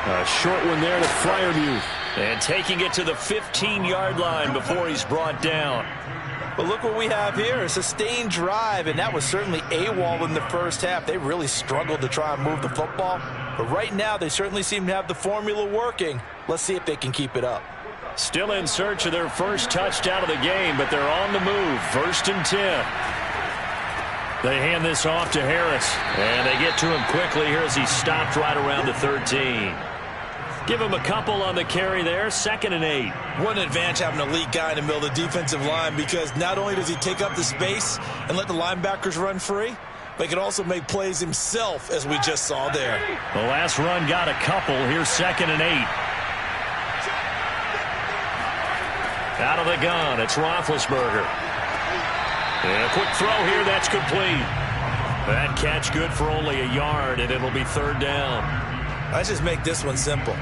A short one there to Freiermuth. And taking it to the 15-yard line before he's brought down. But look what we have here, a sustained drive, and that was certainly AWOL in the first half. They really struggled to try and move the football. But right now, they certainly seem to have the formula working. Let's see if they can keep it up. Still in search of their first touchdown of the game, but they're on the move. 1st and 10. They hand this off to Harris, and they get to him quickly here as he stopped right around the 13. Give him a couple on the carry there. 2nd and 8. What an advantage having an elite guy in the middle of the defensive line, because not only does he take up the space and let the linebackers run free, but he can also make plays himself, as we just saw there. The last run got a couple. Here's 2nd and 8. Out of the gun, it's Roethlisberger. And a quick throw here, that's complete. That catch good for only a yard, and it'll be 3rd down. Let's just make this one simple.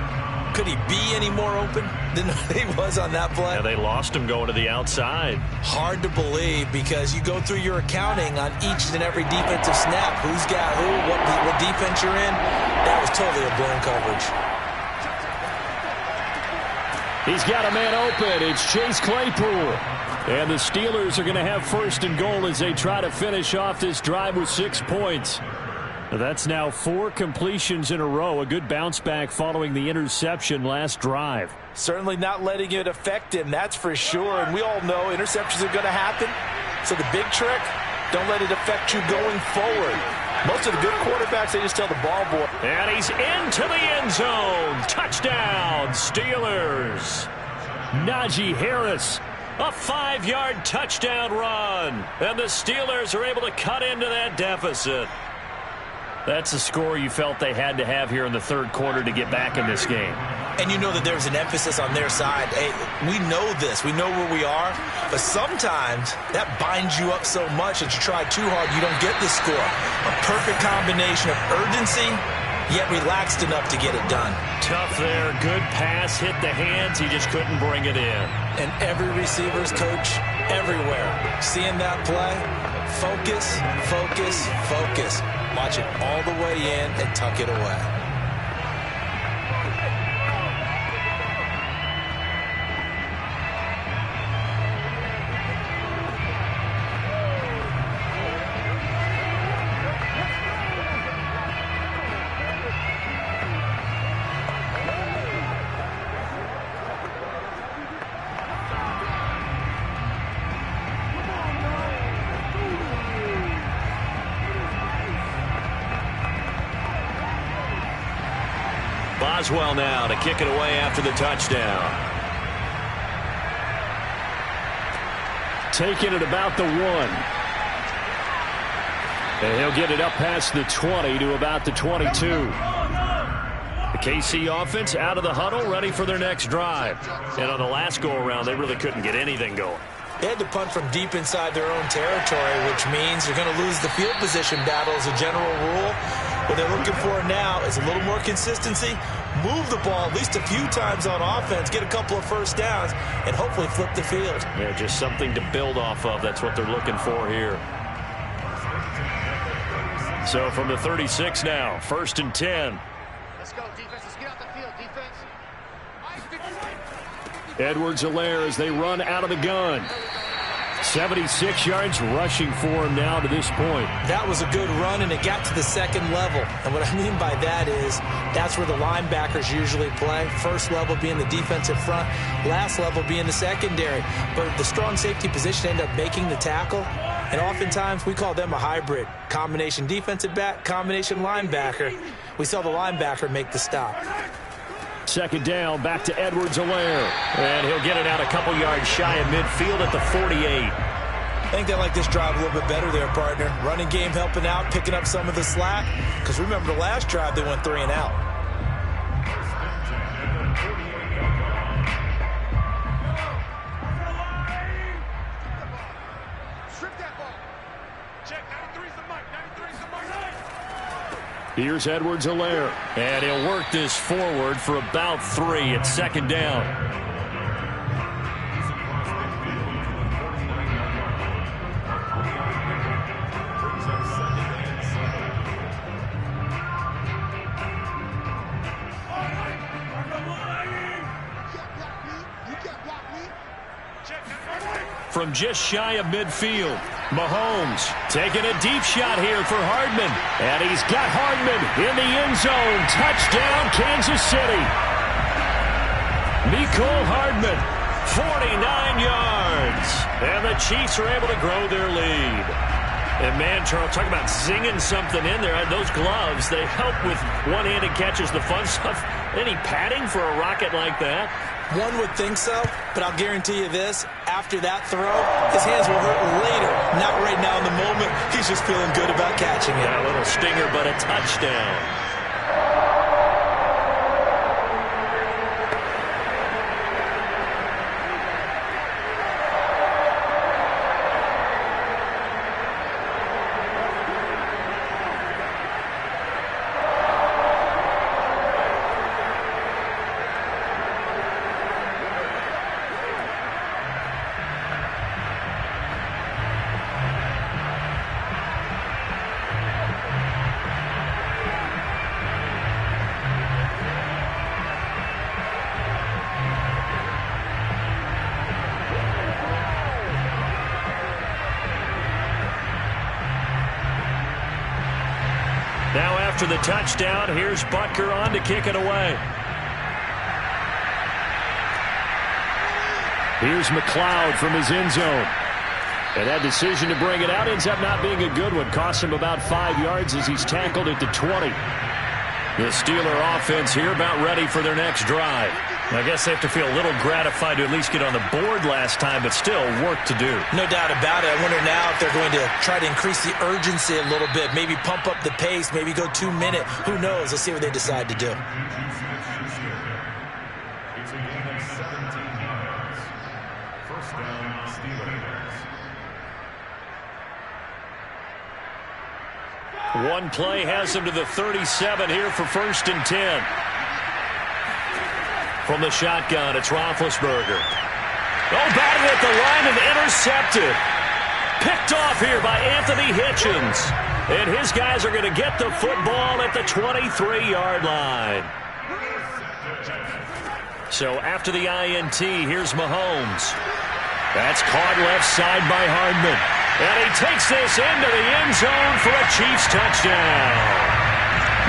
Could he be any more open than he was on that play? Yeah, they lost him going to the outside. Hard to believe, because you go through your accounting on each and every defensive snap. Who's got who, what defense you're in. That was totally a blown coverage. He's got a man open. It's Chase Claypool. And the Steelers are going to have 1st and goal as they try to finish off this drive with 6 points. That's now 4 completions in a row. A good bounce back following the interception last drive. Certainly not letting it affect him, that's for sure. And we all know interceptions are going to happen. So the big trick, don't let it affect you going forward. Most of the good quarterbacks, they just tell the ball boy. And he's into the end zone. Touchdown, Steelers. Najee Harris, a 5-yard touchdown run. And the Steelers are able to cut into that deficit. That's a score you felt they had to have here in the 3rd quarter to get back in this game. And you know that there's an emphasis on their side. Hey, we know this. We know where we are. But sometimes that binds you up so much that you try too hard, you don't get the score. A perfect combination of urgency, yet relaxed enough to get it done. Tough there. Good pass. Hit the hands. He just couldn't bring it in. And every receiver's coach everywhere. Seeing that play, focus, focus, focus. Watch it all the way in and tuck it away. Boswell now to kick it away after the touchdown. Taking it about the 1. And he'll get it up past the 20 to about the 22. The KC offense out of the huddle, ready for their next drive. And on the last go-around, they really couldn't get anything going. They had to punt from deep inside their own territory, which means you're going to lose the field position battle as a general rule. What they're looking for now is a little more consistency, move the ball at least a few times on offense, get a couple of first downs, and hopefully flip the field. Yeah, just something to build off of. That's what they're looking for here. So from the 36 now, 1st and 10. Let's go, defense. Let's get out the field, defense. Edwards-Helaire as they run out of the gun. 76 yards rushing for him now to this point. That was a good run, and it got to the 2nd level. And what I mean by that is that's where the linebackers usually play. First level being the defensive front, last level being the secondary. But the strong safety position ended up making the tackle. And oftentimes we call them a hybrid. Combination defensive back, combination linebacker. We saw the linebacker make the stop. 2nd down, back to Edwards-Helaire. And he'll get it out a couple yards shy of midfield at the 48. I think they like this drive a little bit better there, partner. Running game helping out, picking up some of the slack. Because remember the last drive, they went 3 and out. Here's Edwards-Helaire. And he'll work this forward for about 3 at 2nd down. from just shy of midfield. Mahomes taking a deep shot here for Hardman. And he's got Hardman in the end zone. Touchdown, Kansas City. Mecole Hardman, 49 yards. And the Chiefs are able to grow their lead. And, man, Charles, talk about zinging something in there. Those gloves, they help with one-handed catches, the fun stuff. Any padding for a rocket like that? One would think so, but I'll guarantee you this. After that throw, his hands will hurt later. Not right now in the moment. He's just feeling good about catching it. Yeah, a little stinger, but a touchdown. Now after the touchdown, here's Butker on to kick it away. Here's McLeod from his end zone. And that decision to bring it out ends up not being a good one. Costs him about 5 yards as he's tackled at the 20. The Steeler offense here about ready for their next drive. I guess they have to feel a little gratified to at least get on the board last time, but still work to do. No doubt about it. I wonder now if they're going to try to increase the urgency a little bit, maybe pump up the pace, maybe go 2 minute. Who knows? Let's see what they decide to do. It's a gain of 17 yards. First down, Steelers. One play has them to the 37 here for 1st and 10. From the shotgun, it's Roethlisberger. Oh, batted at the line and intercepted. Picked off here by Anthony Hitchens. And his guys are going to get the football at the 23-yard line. So after the INT, here's Mahomes. That's caught left side by Hardman. And he takes this into the end zone for a Chiefs touchdown.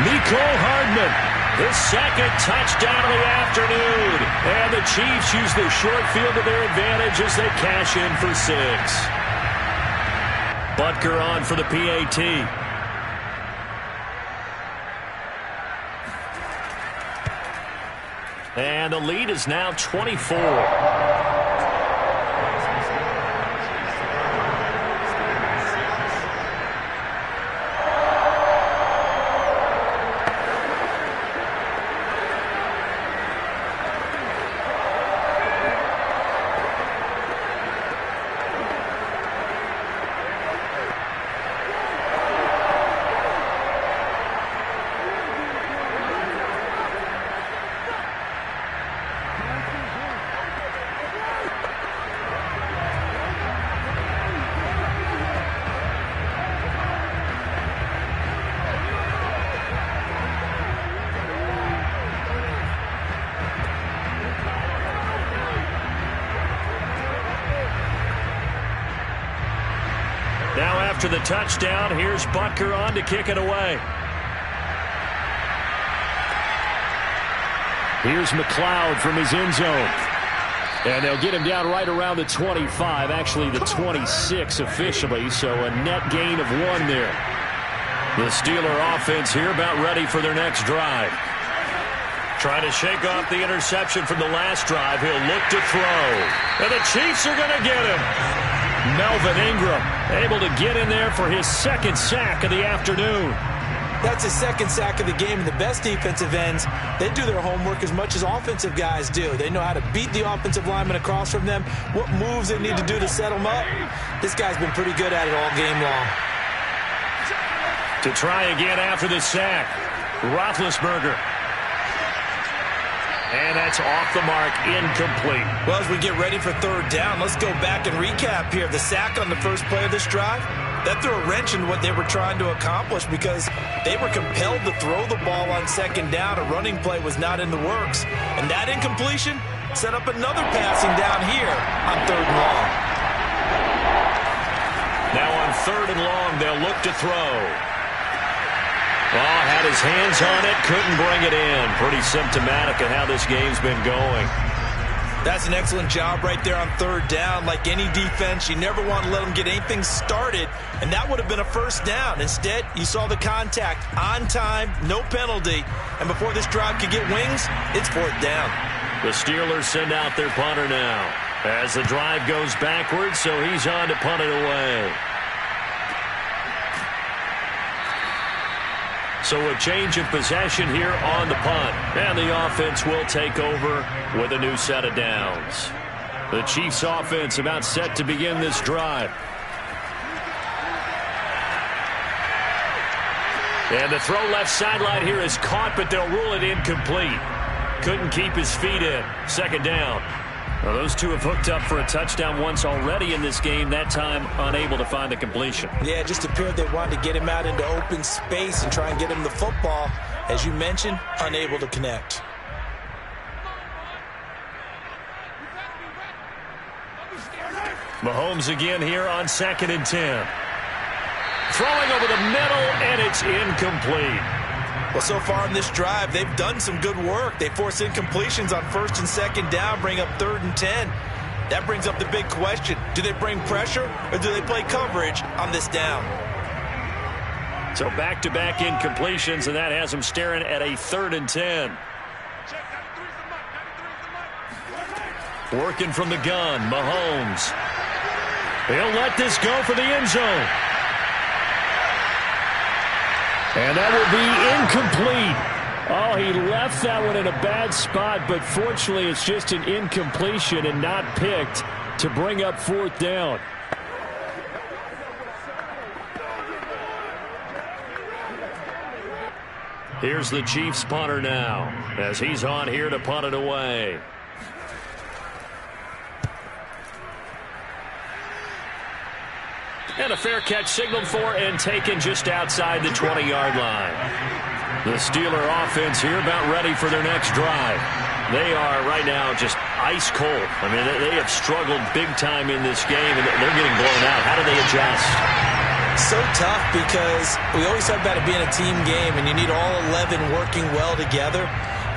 Mecole Hardman, his second touchdown of the afternoon. And the Chiefs use the short field to their advantage as they cash in for 6. Butker on for the PAT. And the lead is now 24. Now after the touchdown, here's Butker on to kick it away. Here's McLeod from his end zone. And they'll get him down right around the 25, actually the 26 officially, so a net gain of 1 there. The Steeler offense here about ready for their next drive. Trying to shake off the interception from the last drive. He'll look to throw. And the Chiefs are going to get him. Melvin Ingram able to get in there for his second sack of the afternoon. That's his second sack of the game. And the best defensive ends, they do their homework as much as offensive guys do. They know how to beat the offensive lineman across from them, what moves they need to do to set them up. This guy's been pretty good at it all game long. To try again after the sack, Roethlisberger. And that's off the mark, incomplete. Well, as we get ready for 3rd down, let's go back and recap here. The sack on the first play of this drive, that threw a wrench in what they were trying to accomplish because they were compelled to throw the ball on 2nd down. A running play was not in the works. And that incompletion set up another passing down here on 3rd and long. 3rd and long. They'll look to throw. Oh, had his hands on it, couldn't bring it in. Pretty symptomatic of how this game's been going. That's an excellent job right there on 3rd down. Like any defense, you never want to let them get anything started, and that would have been a 1st down. Instead, you saw the contact on time, no penalty, and before this drive could get wings, it's 4th down. The Steelers send out their punter now as the drive goes backwards, so he's on to punt it away. So a change of possession here on the punt. And the offense will take over with a new set of downs. The Chiefs offense about set to begin this drive. And the throw left sideline here is caught, but they'll rule it incomplete. Couldn't keep his feet in. 2nd down. Well, those two have hooked up for a touchdown once already in this game, that time unable to find the completion. Yeah, it just appeared they wanted to get him out into open space and try and get him the football. As you mentioned, unable to connect. Mahomes again here on 2nd and 10. Throwing over the middle, and it's incomplete. Well, so far in this drive, they've done some good work. They force incompletions on 1st and 2nd down, bring up 3rd and 10. That brings up the big question. Do they bring pressure, or do they play coverage on this down? So back-to-back incompletions, and that has them staring at a 3rd and 10. Working from the gun, Mahomes. He'll let this go for the end zone. And that will be incomplete. Oh, he left that one in a bad spot, but fortunately it's just an incompletion and not picked to bring up 4th down. Here's the Chiefs punter now as he's on here to punt it away. And a fair catch signaled for and taken just outside the 20-yard line. The Steeler offense here about ready for their next drive. They are right now just ice cold. I mean, they have struggled big time in this game, and they're getting blown out. How do they adjust? So tough because we always talk about it being a team game, and you need all 11 working well together.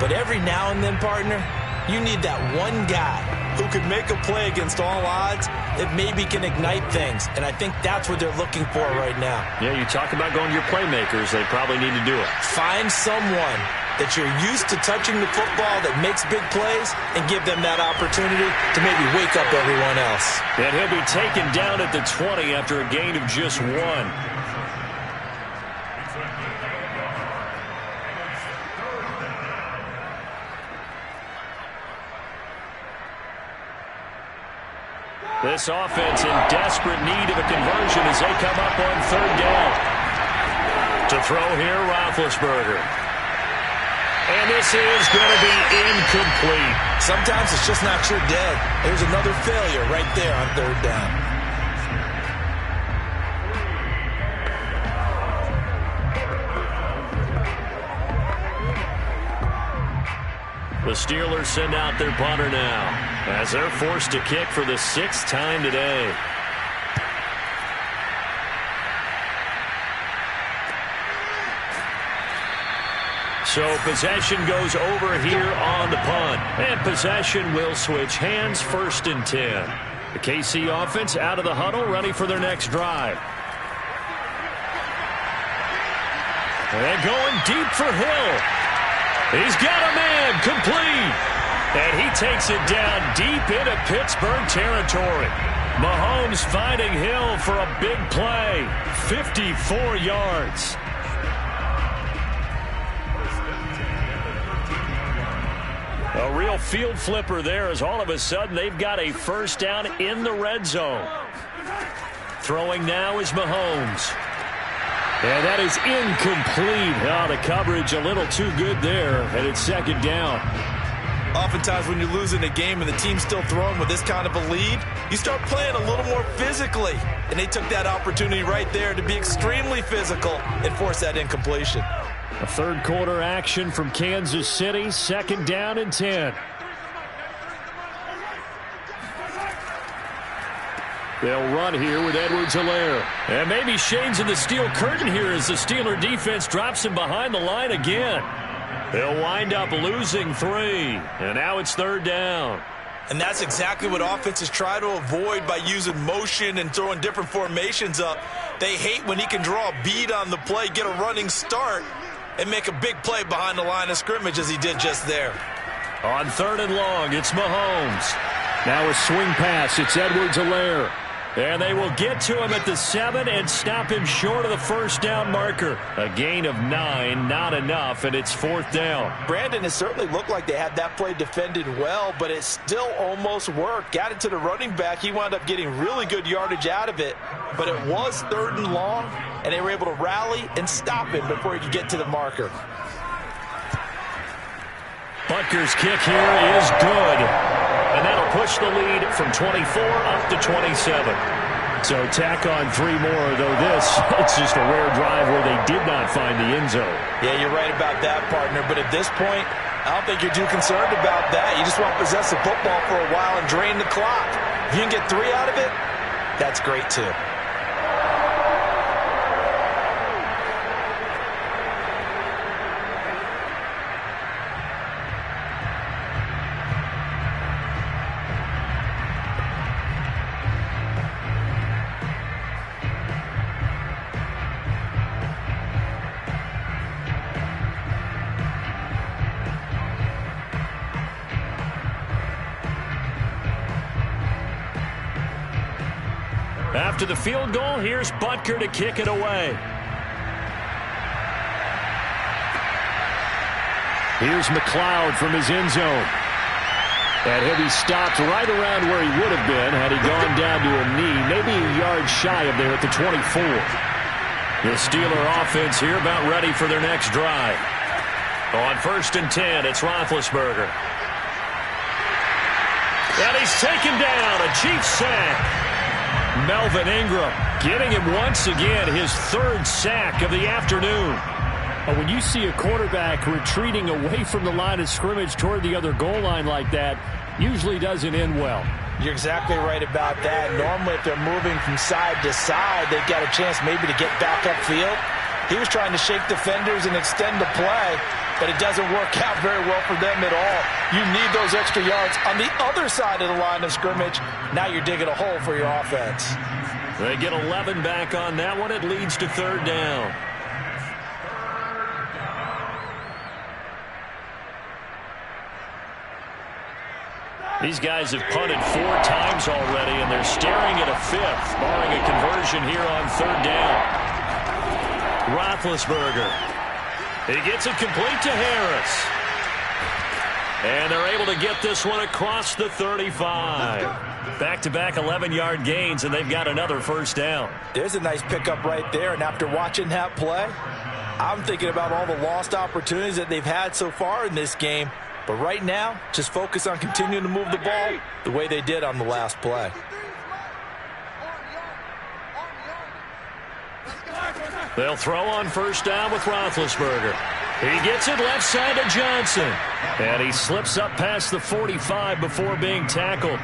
But every now and then, partner, you need that one guy who could make a play against all odds that maybe can ignite things. And I think that's what they're looking for right now. Yeah, you talk about going to your playmakers. They probably need to do it. Find someone that you're used to touching the football that makes big plays and give them that opportunity to maybe wake up everyone else. And he'll be taken down at the 20 after a gain of just 1. This offense in desperate need of a conversion as they come up on 3rd down. To throw here, Roethlisberger. And this is going to be incomplete. Sometimes it's just not your day. There's another failure right there on 3rd down. The Steelers send out their punter now as they're forced to kick for the 6th time today. So possession goes over here on the punt. And possession will switch hands, 1st and 10. The KC offense out of the huddle, ready for their next drive. And going deep for Hill. He's got a man, complete. And he takes it down deep into Pittsburgh territory. Mahomes finding Hill for a big play. 54 yards. A real field flipper there as all of a sudden they've got a 1st down in the red zone. Throwing now is Mahomes. And that is incomplete. Oh, the coverage a little too good there, and it's 2nd down. Oftentimes when you're losing a game and the team's still throwing with this kind of a lead, you start playing a little more physically. And they took that opportunity right there to be extremely physical and force that incompletion. A 3rd quarter action from Kansas City, 2nd down and 10. They'll run here with Edwards-Helaire. And maybe shades of the steel curtain here as the Steeler defense drops him behind the line again. They'll wind up losing 3. And now it's 3rd down. And that's exactly what offenses try to avoid by using motion and throwing different formations up. They hate when he can draw a bead on the play, get a running start, and make a big play behind the line of scrimmage as he did just there. On 3rd and long, it's Mahomes. Now a swing pass. It's Edwards-Helaire. And they will get to him at the 7 and stop him short of the 1st down marker. A gain of 9, not enough, and it's 4th down. Brandon, it certainly looked like they had that play defended well, but it still almost worked. Got it to the running back. He wound up getting really good yardage out of it, but it was 3rd and long, and they were able to rally and stop him before he could get to the marker. Butker's kick here is good. And that'll push the lead from 24 up to 27. So tack on 3 more, though it's just a rare drive where they did not find the end zone. Yeah, you're right about that, partner. But at this point, I don't think you're too concerned about that. You just want to possess the football for a while and drain the clock. If you can get 3 out of it, that's great, too. After the field goal, here's Butker to kick it away. Here's McLeod from his end zone. And he'll be stopped right around where he would have been had he gone down to a knee, maybe a yard shy of there at the 24. The Steeler offense here about ready for their next drive. On 1st and 10, it's Roethlisberger. And he's taken down, a Cheifs sack. Melvin Ingram getting him once again his 3rd sack of the afternoon. When you see a quarterback retreating away from the line of scrimmage toward the other goal line like that, usually doesn't end well. You're exactly right about that. Normally, if they're moving from side to side, they've got a chance maybe to get back upfield. He was trying to shake defenders and extend the play, but it doesn't work out very well for them at all. You need those extra yards on the other side of the line of scrimmage. Now you're digging a hole for your offense. They get 11 back on that one. It leads to 3rd down. These guys have punted 4 times already, and they're staring at a 5th, barring a conversion here on 3rd down. Roethlisberger. He gets it complete to Harris. And they're able to get this one across the 35. Back-to-back 11-yard gains, and they've got another 1st down. There's a nice pickup right there, and after watching that play, I'm thinking about all the lost opportunities that they've had so far in this game. But right now, just focus on continuing to move the ball the way they did on the last play. They'll throw on 1st down with Roethlisberger. He gets it left side to Johnson. And he slips up past the 45 before being tackled.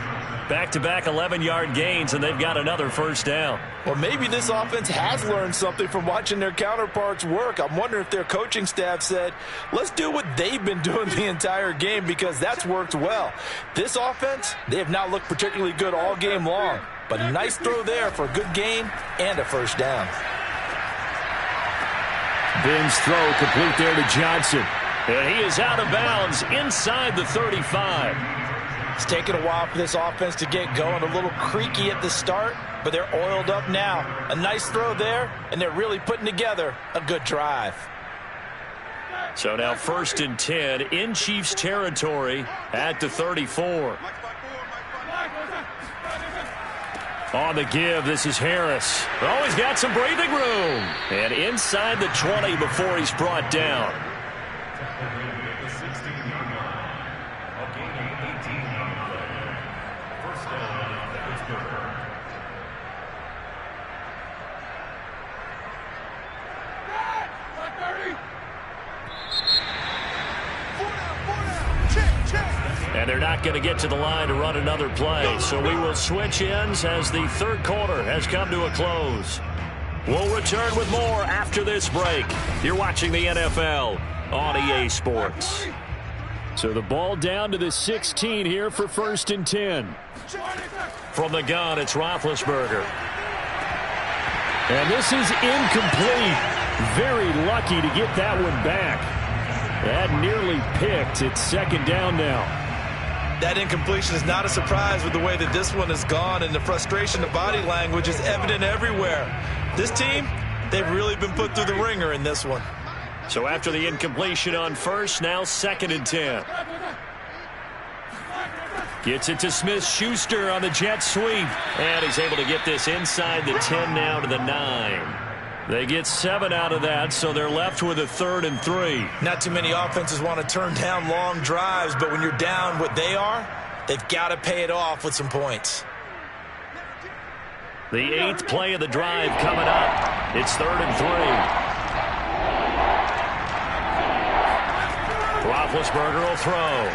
Back-to-back 11-yard gains, and they've got another 1st down. Well, maybe this offense has learned something from watching their counterparts work. I'm wondering if their coaching staff said, let's do what they've been doing the entire game, because that's worked well. This offense, they have not looked particularly good all game long. But a nice throw there for a good gain and a 1st down. Ben's throw complete there to Johnson. And he is out of bounds inside the 35. It's taken a while for this offense to get going. A little creaky at the start, but they're oiled up now. A nice throw there, and they're really putting together a good drive. So now 1st and 10 in Chiefs territory at the 34. On the give, this is Harris. Oh, he's got some breathing room. And inside the 20 before he's brought down. And And they're not going to get to the line to run another play. So we will switch ends as the third quarter has come to a close. We'll return with more after this break. You're watching the NFL on EA Sports. So the ball down to the 16 here for 1st and 10. From the gun, it's Roethlisberger. And this is incomplete. Very lucky to get that one back. That nearly picked. It's 2nd down now. That incompletion is not a surprise with the way that this one has gone, and the frustration, the body language is evident everywhere. This team, they've really been put through the ringer in this one. So after the incompletion on first, now 2nd and 10. Gets it to Smith-Schuster on the jet sweep. And he's able to get this inside the 10 now to the 9. They get 7 out of that, so they're left with a 3rd and 3. Not too many offenses want to turn down long drives, but when you're down what they are, they've got to pay it off with some points. The 8th play of the drive coming up. It's 3rd and 3. Roethlisberger will throw.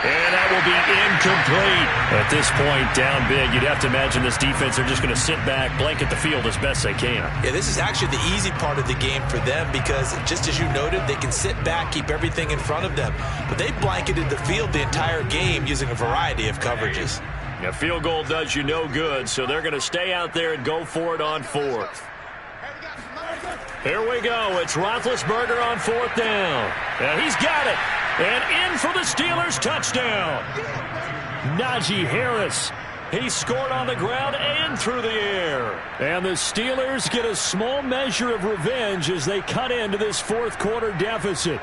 And that will be incomplete. At this point, down big, you'd have to imagine this defense, they're just going to sit back, blanket the field as best they can. Yeah, this is actually the easy part of the game for them because, just as you noted, they can sit back, keep everything in front of them. But they blanketed the field the entire game using a variety of coverages. A field goal does you no good, so they're going to stay out there and go for it on 4th. Here we go. It's Roethlisberger on 4th down. And he's got it. And in for the Steelers touchdown. Najee Harris. He scored on the ground and through the air. And the Steelers get a small measure of revenge as they cut into this 4th quarter deficit.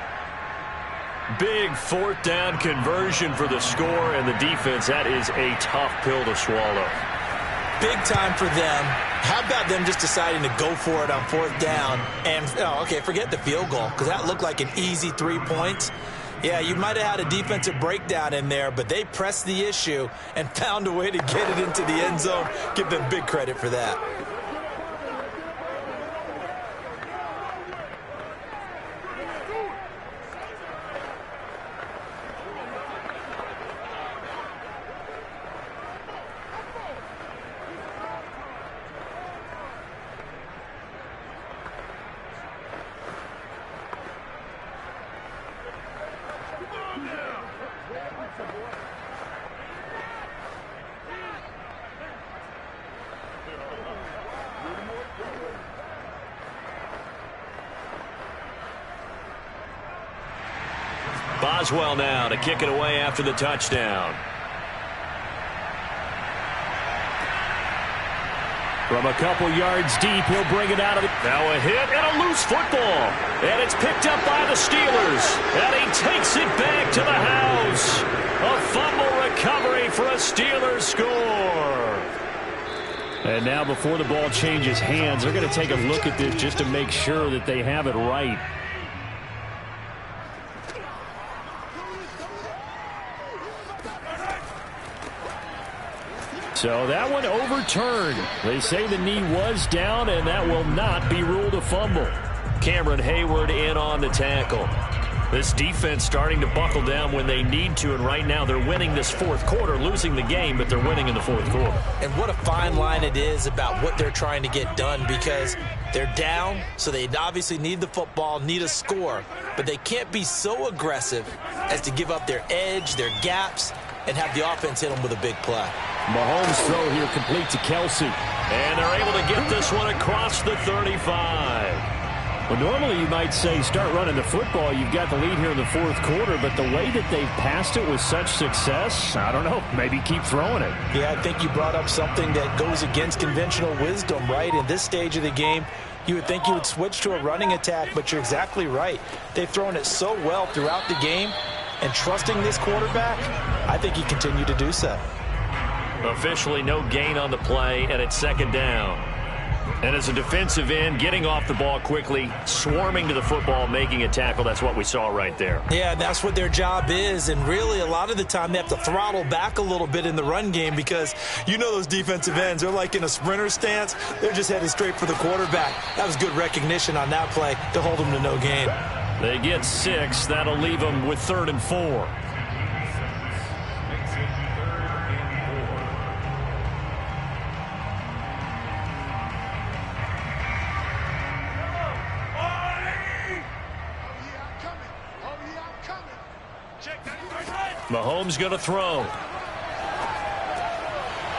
Big 4th down conversion for the score and the defense. That is a tough pill to swallow. Big time for them. How about them just deciding to go for it on 4th down? And, forget the field goal, because that looked like an easy 3 points. Yeah, you might have had a defensive breakdown in there, but they pressed the issue and found a way to get it into the end zone. Give them big credit for that. Boswell now to kick it away after the touchdown. From a couple yards deep, he'll bring it out of the... Now a hit and a loose football. And it's picked up by the Steelers. And he takes it back to the house. A fumble recovery for a Steelers score. And now before the ball changes hands, they're going to take a look at this just to make sure that they have it right. So that one overturned. They say the knee was down, and that will not be ruled a fumble. Cameron Hayward in on the tackle. This defense starting to buckle down when they need to, and right now they're winning this 4th quarter, losing the game, but they're winning in the 4th quarter. And what a fine line it is about what they're trying to get done, because they're down, so they obviously need the football, need a score, but they can't be so aggressive as to give up their edge, their gaps, and have the offense hit them with a big play. Mahomes' throw here complete to Kelsey. And they're able to get this one across the 35. Well, normally you might say start running the football. You've got the lead here in the 4th quarter, but the way that they've passed it with such success, I don't know, maybe keep throwing it. Yeah, I think you brought up something that goes against conventional wisdom, right? In this stage of the game, you would think you would switch to a running attack, but you're exactly right. They've thrown it so well throughout the game, and trusting this quarterback, I think he continued to do so. Officially no gain on the play, and it's 2nd down. And as a defensive end, getting off the ball quickly, swarming to the football, making a tackle, that's what we saw right there. Yeah, that's what their job is, and really a lot of the time they have to throttle back a little bit in the run game because you know those defensive ends, they're like in a sprinter stance. They're just headed straight for the quarterback. That was good recognition on that play to hold them to no gain. They get 6. That'll leave them with 3rd and 4. Mahomes going to throw.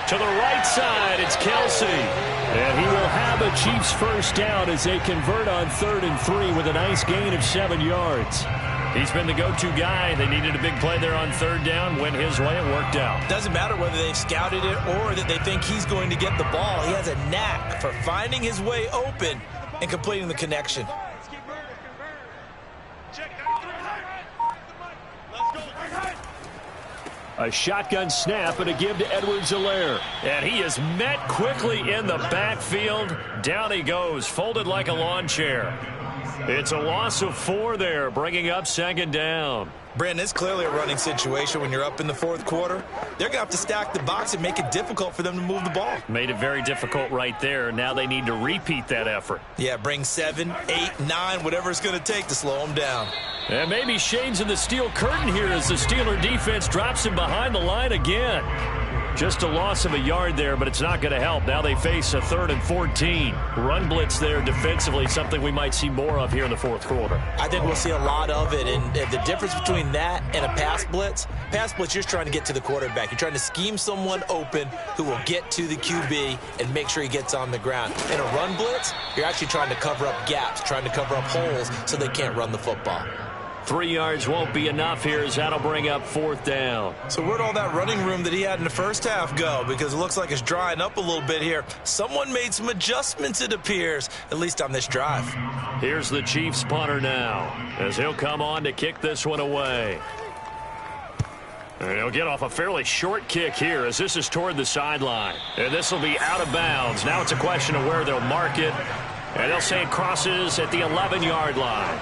To the right side, it's Kelsey. And he will have a Chiefs first down as they convert on 3rd and 3 with a nice gain of 7 yards. He's been the go-to guy. They needed a big play there on 3rd down. Went his way. It worked out. Doesn't matter whether they've scouted it or that they think he's going to get the ball. He has a knack for finding his way open and completing the connection. A shotgun snap and a give to Edwards-Helaire. And he is met quickly in the backfield. Down he goes, folded like a lawn chair. It's a loss of 4 there, bringing up 2nd down. Brandon, it's clearly a running situation when you're up in the 4th quarter. They're going to have to stack the box and make it difficult for them to move the ball. Made it very difficult right there. Now they need to repeat that effort. Yeah, bring 7, 8, 9, whatever it's going to take to slow them down. And maybe shades in the steel curtain here as the Steeler defense drops him behind the line again. Just a loss of a yard there, but it's not going to help. Now they face a 3rd and 14. Run blitz there defensively, something we might see more of here in the 4th quarter. I think we'll see a lot of it, and the difference between that and a pass blitz, you're just trying to get to the quarterback. You're trying to scheme someone open who will get to the QB and make sure he gets on the ground. In a run blitz, you're actually trying to cover up gaps, trying to cover up holes so they can't run the football. 3 yards won't be enough here as that'll bring up 4th down. So where'd all that running room that he had in the first half go? Because it looks like it's drying up a little bit here. Someone made some adjustments, it appears, at least on this drive. Here's the Chiefs punter now as he'll come on to kick this one away. And he'll get off a fairly short kick here as this is toward the sideline. And this will be out of bounds. Now it's a question of where they'll mark it. And they'll say it crosses at the 11-yard line.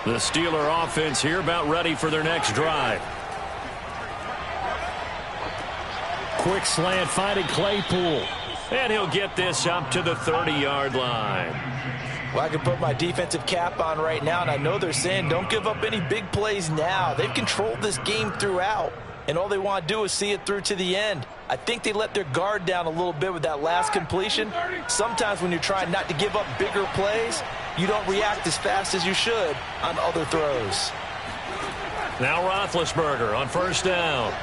The Steeler offense here about ready for their next drive. Quick slant finding Claypool. And he'll get this up to the 30-yard line. Well, I can put my defensive cap on right now, and I know they're saying don't give up any big plays now. They've controlled this game throughout, and all they want to do is see it through to the end. I think they let their guard down a little bit with that last completion. Sometimes when you're trying not to give up bigger plays, you don't react as fast as you should on other throws. Now Roethlisberger on 1st down.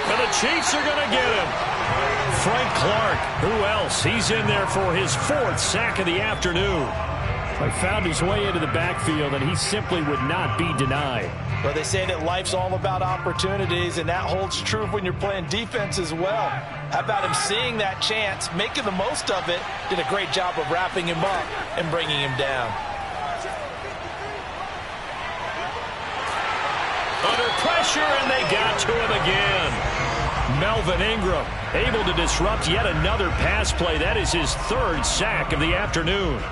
And the Chiefs are going to get him. Frank Clark, who else? He's in there for his 4th sack of the afternoon. He found his way into the backfield, and he simply would not be denied. Well, they say that life's all about opportunities, and that holds true when you're playing defense as well. How about him seeing that chance, making the most of it, did a great job of wrapping him up and bringing him down. Under pressure, and they got to him again. Melvin Ingram able to disrupt yet another pass play. That is his 3rd sack of the afternoon.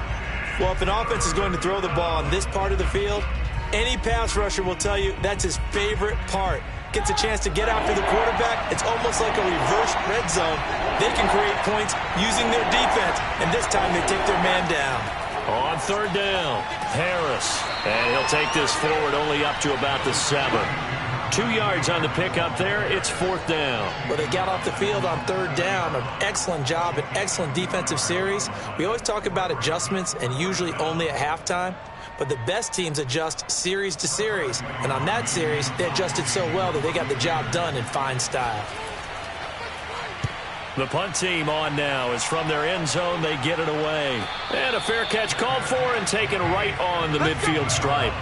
Well, if an offense is going to throw the ball on this part of the field, any pass rusher will tell you that's his favorite part. Gets a chance to get after the quarterback. It's almost like a reverse red zone. They can create points using their defense, and this time they take their man down. On 3rd down, Harris. And he'll take this forward only up to about the 7. 2 yards on the pickup there. It's 4th down. Well, they got off the field on 3rd down. An excellent job, an excellent defensive series. We always talk about adjustments, and usually only at halftime. But the best teams adjust series to series. And on that series, they adjusted so well that they got the job done in fine style. The punt team on now is from their end zone. They get it away. And a fair catch called for and taken right on the midfield stripe.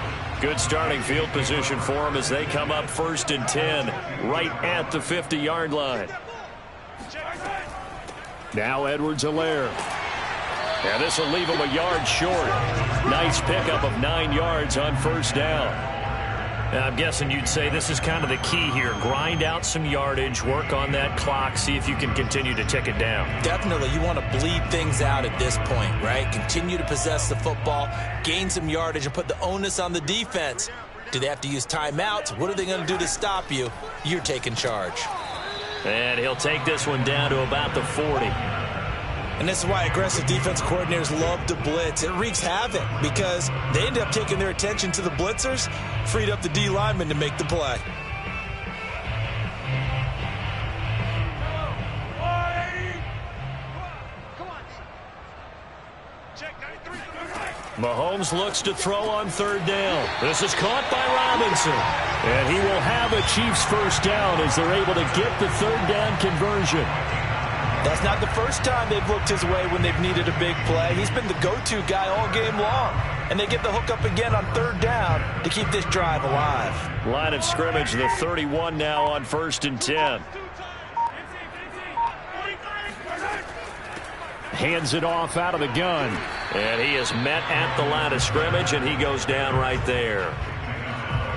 Good starting field position for them as they come up 1st and 10 right at the 50-yard line. Now Edwards-Helaire. And this will leave him a yard short. Nice pickup of 9 yards on 1st down. I'm guessing you'd say this is kind of the key here. Grind out some yardage, work on that clock, see if you can continue to tick it down. Definitely, you want to bleed things out at this point, right? Continue to possess the football, gain some yardage, and put the onus on the defense. Do they have to use timeouts? What are they going to do to stop you? You're taking charge. And he'll take this one down to about the 40. And this is why aggressive defense coordinators love to blitz. It wreaks havoc because they end up taking their attention to the blitzers, freed up the D lineman to make the play. Check Mahomes looks to throw on third down. This is caught by Robinson. And he will have a Chiefs first down as they're able to get the third down conversion. That's not the first time they've looked his way when they've needed a big play. He's been the go-to guy all game long. And they get the hook up again on third down to keep this drive alive. Line of scrimmage, the 31 now on 1st and 10. Hands it off out of the gun. And he is met at the line of scrimmage, and he goes down right there.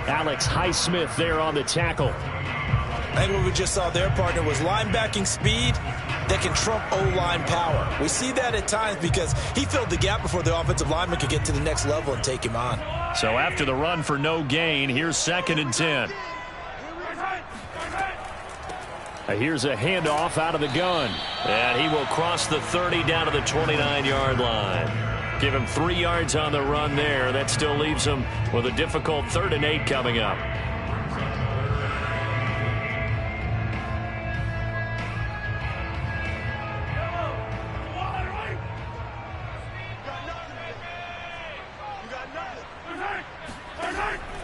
Alex Highsmith there on the tackle. I think what we just saw their partner was linebacking speed that can trump O-line power. We see that at times because he filled the gap before the offensive lineman could get to the next level and take him on. So after the run for no gain, here's 2nd and 10. Here's a handoff out of the gun. And he will cross the 30 down to the 29-yard line. Give him 3 yards on the run there. That still leaves him with a difficult 3rd and 8 coming up.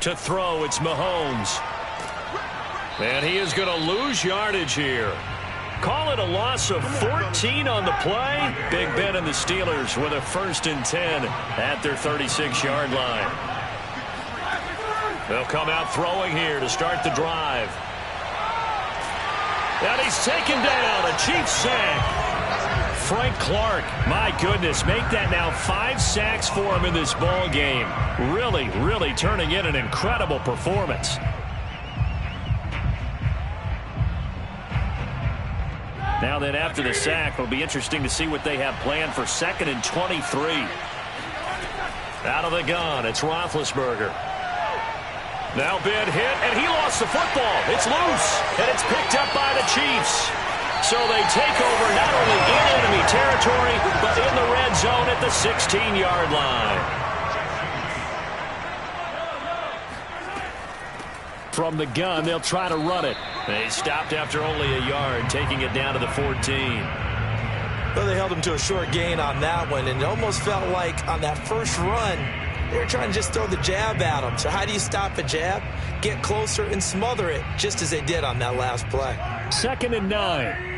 To throw, it's Mahomes. And he is going to lose yardage here. Call it a loss of 14 on the play. Big Ben and the Steelers with a 1st and 10 at their 36-yard line. They'll come out throwing here to start the drive. And he's taken down. A Chiefs sack. Frank Clark, my goodness, make that now 5 sacks for him in this ball game. Really, really turning in an incredible performance. Now then, after the sack, it'll be interesting to see what they have planned for 2nd and 23. Out of the gun, it's Roethlisberger. Now Ben hit, and he lost the football. It's loose, and it's picked up by the Chiefs. So they take over not only in enemy territory, but in the red zone at the 16-yard line. From the gun, they'll try to run it. They stopped after only a yard, taking it down to the 14. Well, they held him to a short gain on that one, and it almost felt like on that first run, they were trying to just throw the jab at him. So how do you stop a jab? Get closer and smother it, just as they did on that last play. 2nd and 9.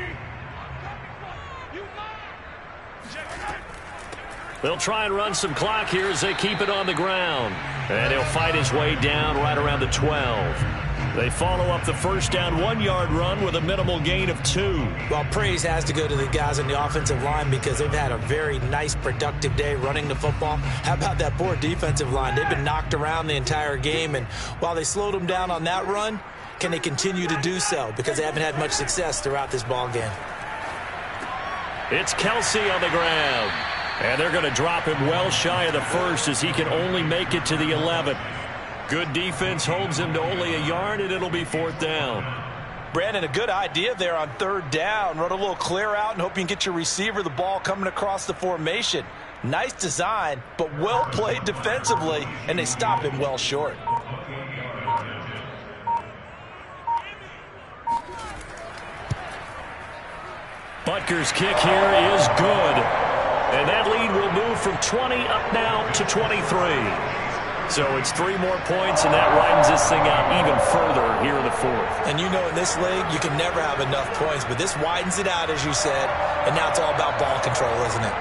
They'll try and run some clock here as they keep it on the ground. And he'll fight his way down right around the 12. They follow up the first down 1-yard run with a minimal gain of 2. Well, praise has to go to the guys on the offensive line because they've had a very nice, productive day running the football. How about that poor defensive line? They've been knocked around the entire game, and while they slowed them down on that run, can they continue to do so? Because they haven't had much success throughout this ball game. It's Kelsey on the ground. And they're going to drop him well shy of the first as he can only make it to the 11. Good defense holds him to only a yard, and it'll be 4th down. Brandon, a good idea there on 3rd down. Run a little clear out and hope you can get your receiver the ball coming across the formation. Nice design, but well played defensively, and they stop him well short. Butker's kick here is good. And that lead will move from 20 up now to 23. So it's 3 more points, and that widens this thing out even further here in the 4th. And you know in this league, you can never have enough points, but this widens it out, as you said, and now it's all about ball control, isn't it?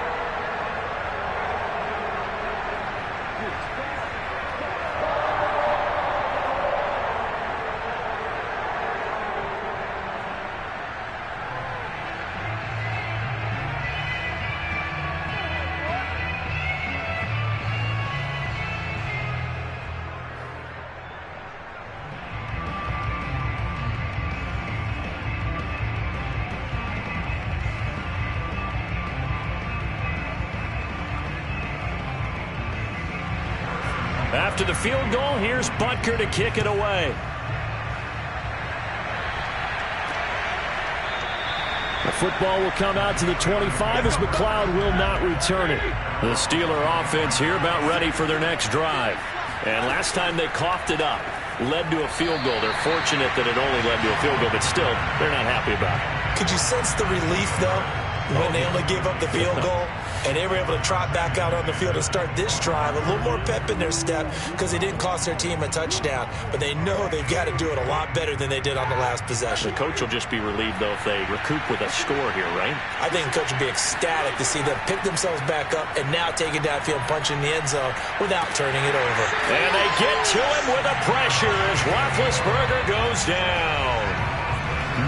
After the field goal, here's Butker to kick it away. The football will come out to the 25 as McLeod will not return it. The Steeler offense here about ready for their next drive. And last time they coughed it up, led to a field goal. They're fortunate that it only led to a field goal, but still, they're not happy about it. Could you sense the relief, though, when they only gave up the field goal? And they were able to trot back out on the field and start this drive. A little more pep in their step because they didn't cost their team a touchdown. But they know they've got to do it a lot better than they did on the last possession. The coach will just be relieved, though, if they recoup with a score here, right? I think the coach will be ecstatic to see them pick themselves back up and now take it downfield and punch in the end zone without turning it over. And they get to him with a pressure as Roethlisberger goes down.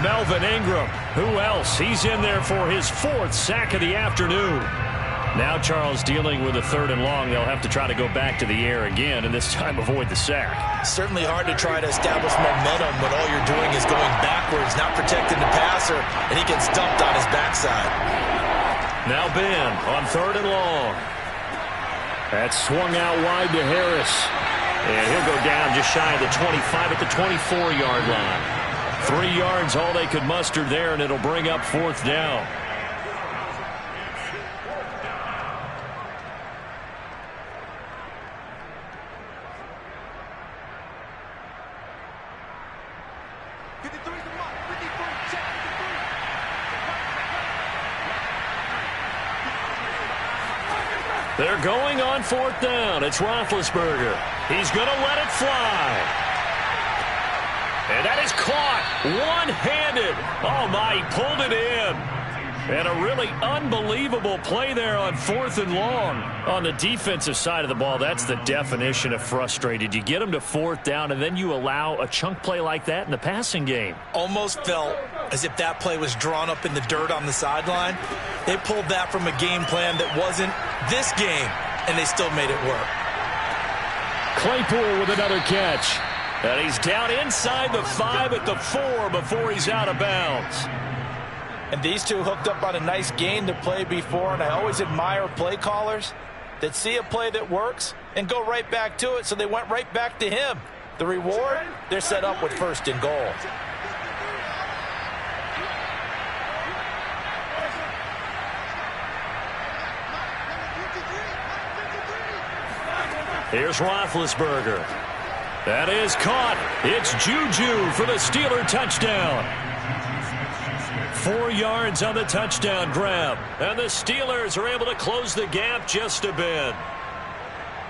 Melvin Ingram, who else? He's in there for his 4th sack of the afternoon. Now Charles dealing with a 3rd and long. They'll have to try to go back to the air again and this time avoid the sack. Certainly hard to try to establish momentum when all you're doing is going backwards, not protecting the passer, and he gets dumped on his backside. Now Ben on 3rd and long. That's swung out wide to Harris. And he'll go down just shy of the 25 at the 24-yard line. 3 yards all they could muster there, and it'll bring up 4th down. They're going on 4th down. It's Roethlisberger. He's going to let it fly. And that is caught one-handed. Oh, my, he pulled it in. And a really unbelievable play there on 4th and long. On the defensive side of the ball, that's the definition of frustrated. You get them to 4th down, and then you allow a chunk play like that in the passing game. Almost felt as if that play was drawn up in the dirt on the sideline. They pulled that from a game plan that wasn't this game, and they still made it work. Claypool with another catch. And he's down inside the 5 at the 4 before he's out of bounds. And these two hooked up on a nice gain to play before, and I always admire play callers that see a play that works and go right back to it, so they went right back to him. The reward, they're set up with 1st and goal. Here's Roethlisberger. That is caught. It's Juju for the Steeler touchdown. 4 yards on the touchdown grab. And the Steelers are able to close the gap just a bit.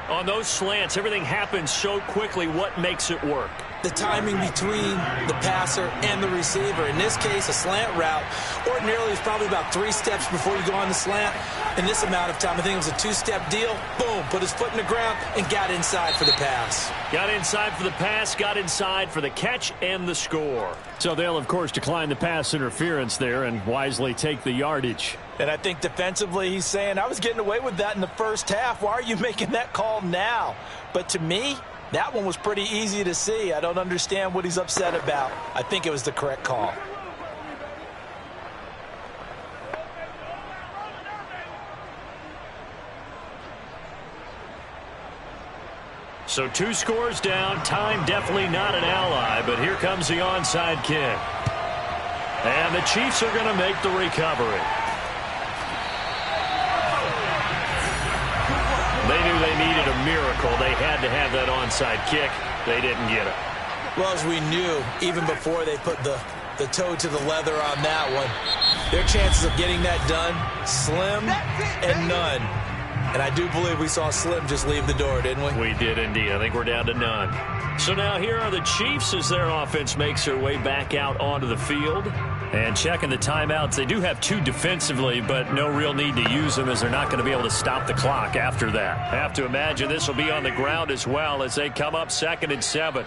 On those slants, everything happens so quickly. What makes it work? The timing between the passer and the receiver. In this case, a slant route ordinarily is probably about 3 steps before you go on the slant. In this amount of time, I think it was a 2-step deal. Boom, put his foot in the ground and got inside for the pass. Got inside for the pass, got inside for the catch and the score. So they'll, of course, decline the pass interference there and wisely take the yardage. And I think defensively he's saying, I was getting away with that in the first half. Why are you making that call now? But to me, that one was pretty easy to see. I don't understand what he's upset about. I think it was the correct call. So 2 scores down. Time definitely not an ally, but here comes the onside kick. And the Chiefs are going to make the recovery. They knew they needed a miracle. They had to have that onside kick. They didn't get it. Well, as we knew, even before they put the toe to the leather on that one, their chances of getting that done, slim and none. And I do believe we saw Slim just leave the door, didn't we? We did indeed. I think we're down to none. So now here are the Chiefs as their offense makes their way back out onto the field. And checking the timeouts, they do have 2 defensively, but no real need to use them as they're not going to be able to stop the clock after that. Have to imagine this will be on the ground as well as they come up 2nd and 7.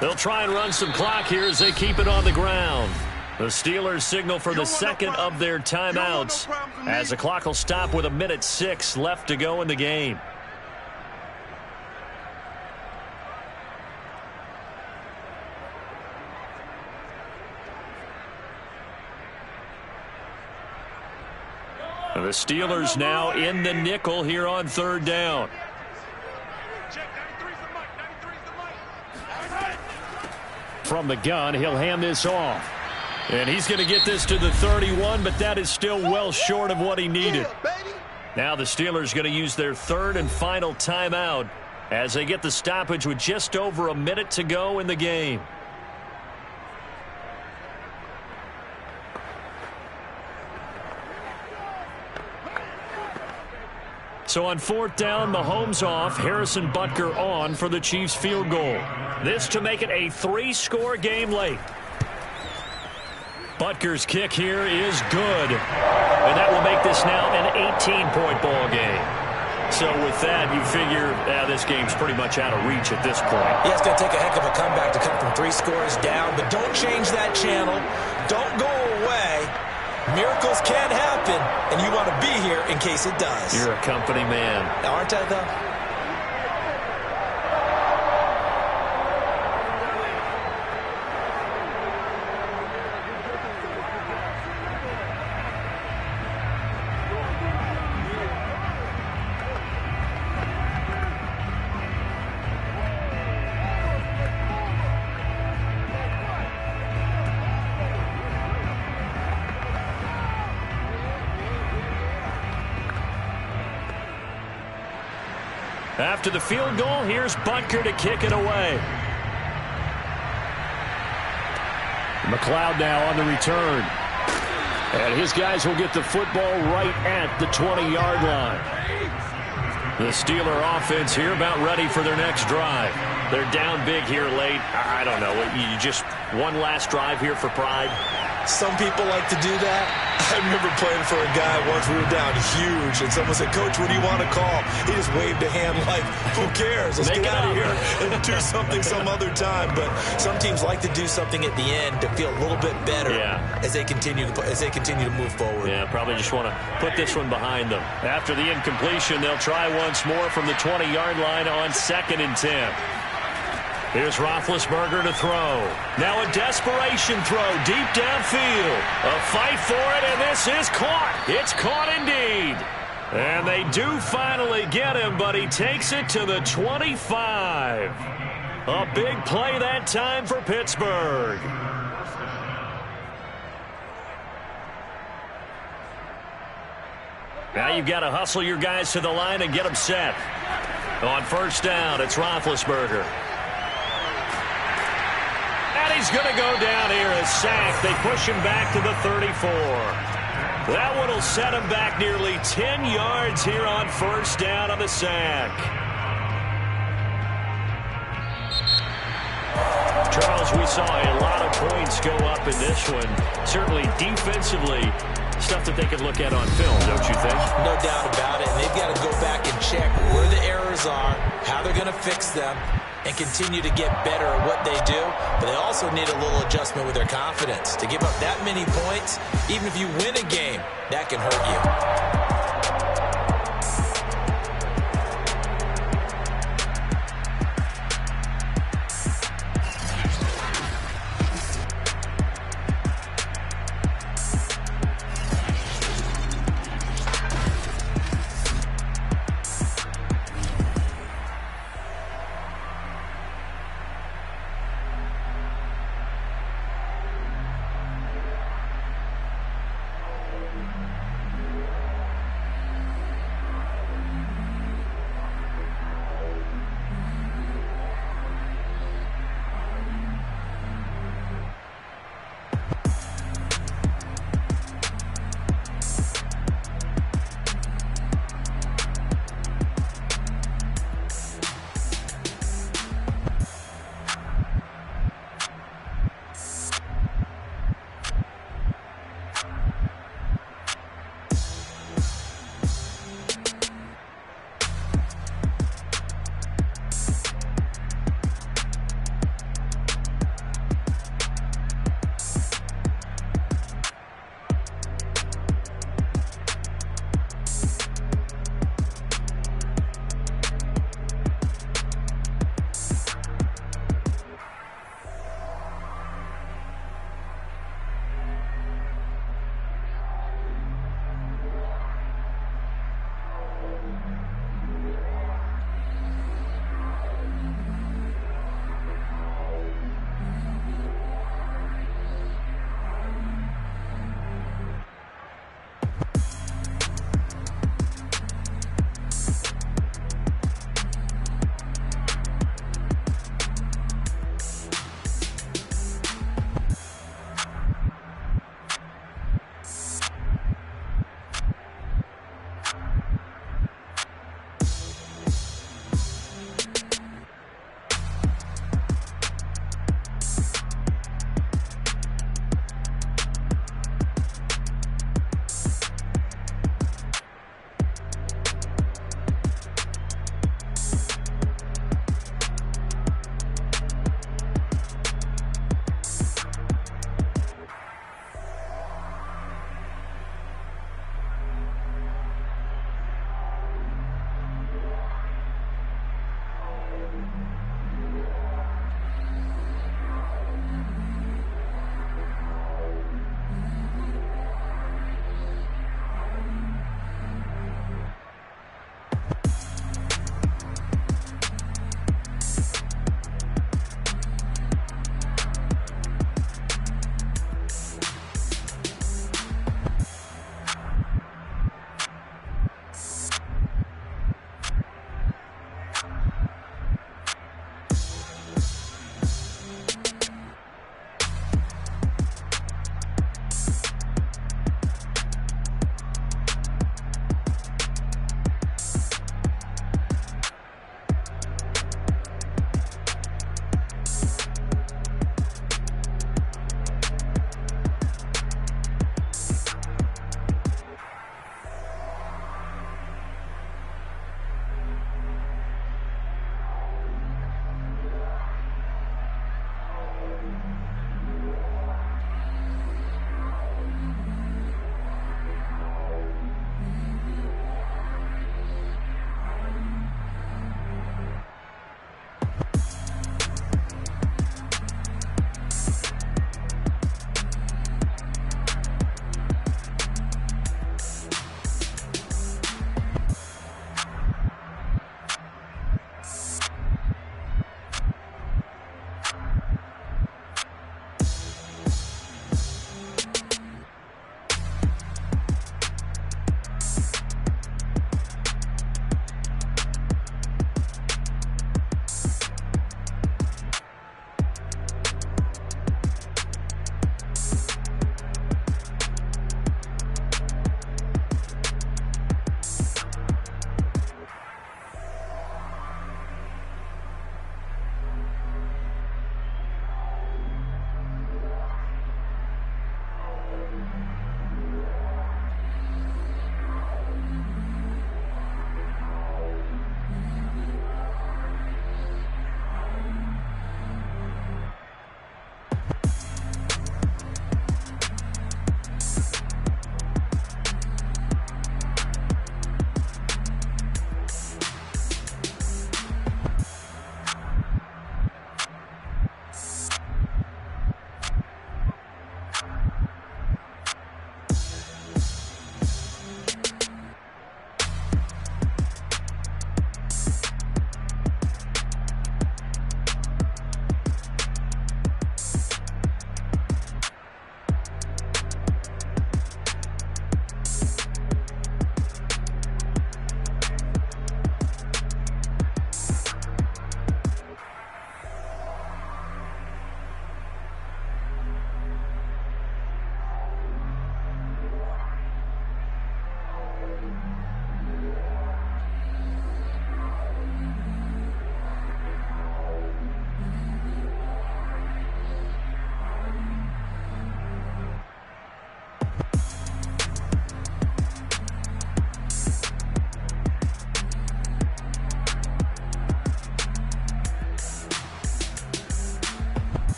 They'll try and run some clock here as they keep it on the ground. The Steelers signal for the 2nd of their timeouts as the clock will stop with 1:06 left to go in the game. The Steelers now in the nickel here on 3rd down. From the gun, he'll hand this off. And he's going to get this to the 31, but that is still well short of what he needed. Now the Steelers going to use their 3rd and final timeout as they get the stoppage with just over a minute to go in the game. So on 4th down, Mahomes off, Harrison Butker on for the Chiefs field goal. This to make it a 3-score game late. Butker's kick here is good. And that will make this now an 18-point ball game. So with that, you figure this game's pretty much out of reach at this point. Yeah, it's going to take a heck of a comeback to come from 3 scores down, but don't change that channel. Don't go away. Miracles can happen, and you want to be here in case it does. You're a company man. Aren't I, though? After the field goal, here's Butker to kick it away. McLeod now on the return. And his guys will get the football right at the 20-yard line. The Steeler offense here about ready for their next drive. They're down big here late. I don't know. You just one last drive here for pride. Some people like to do that. I remember playing for a guy once. We were down huge, and someone said, "Coach, what do you want to call?" He just waved a hand like, "Who cares? Let's get out of here and do something some other time." But some teams like to do something at the end to feel a little bit better as they continue to move forward. Yeah, probably just want to put this one behind them. After the incompletion, they'll try once more from the 20-yard line on 2nd and 10. Here's Roethlisberger to throw. Now a desperation throw deep downfield. A fight for it, and this is caught. It's caught indeed. And they do finally get him, but he takes it to the 25. A big play that time for Pittsburgh. Now you've got to hustle your guys to the line and get them set. On 1st down, it's Roethlisberger. And he's going to go down here, a sack. They push him back to the 34. That one will set him back nearly 10 yards here on 1st down on the sack. Charles, we saw a lot of points go up in this one. Certainly defensively, stuff that they can look at on film, don't you think? No doubt about it. And they've got to go back and check where the errors are, how they're going to fix them, and continue to get better at what they do. But they also need a little adjustment with their confidence. To give up that many points, even if you win a game, that can hurt you.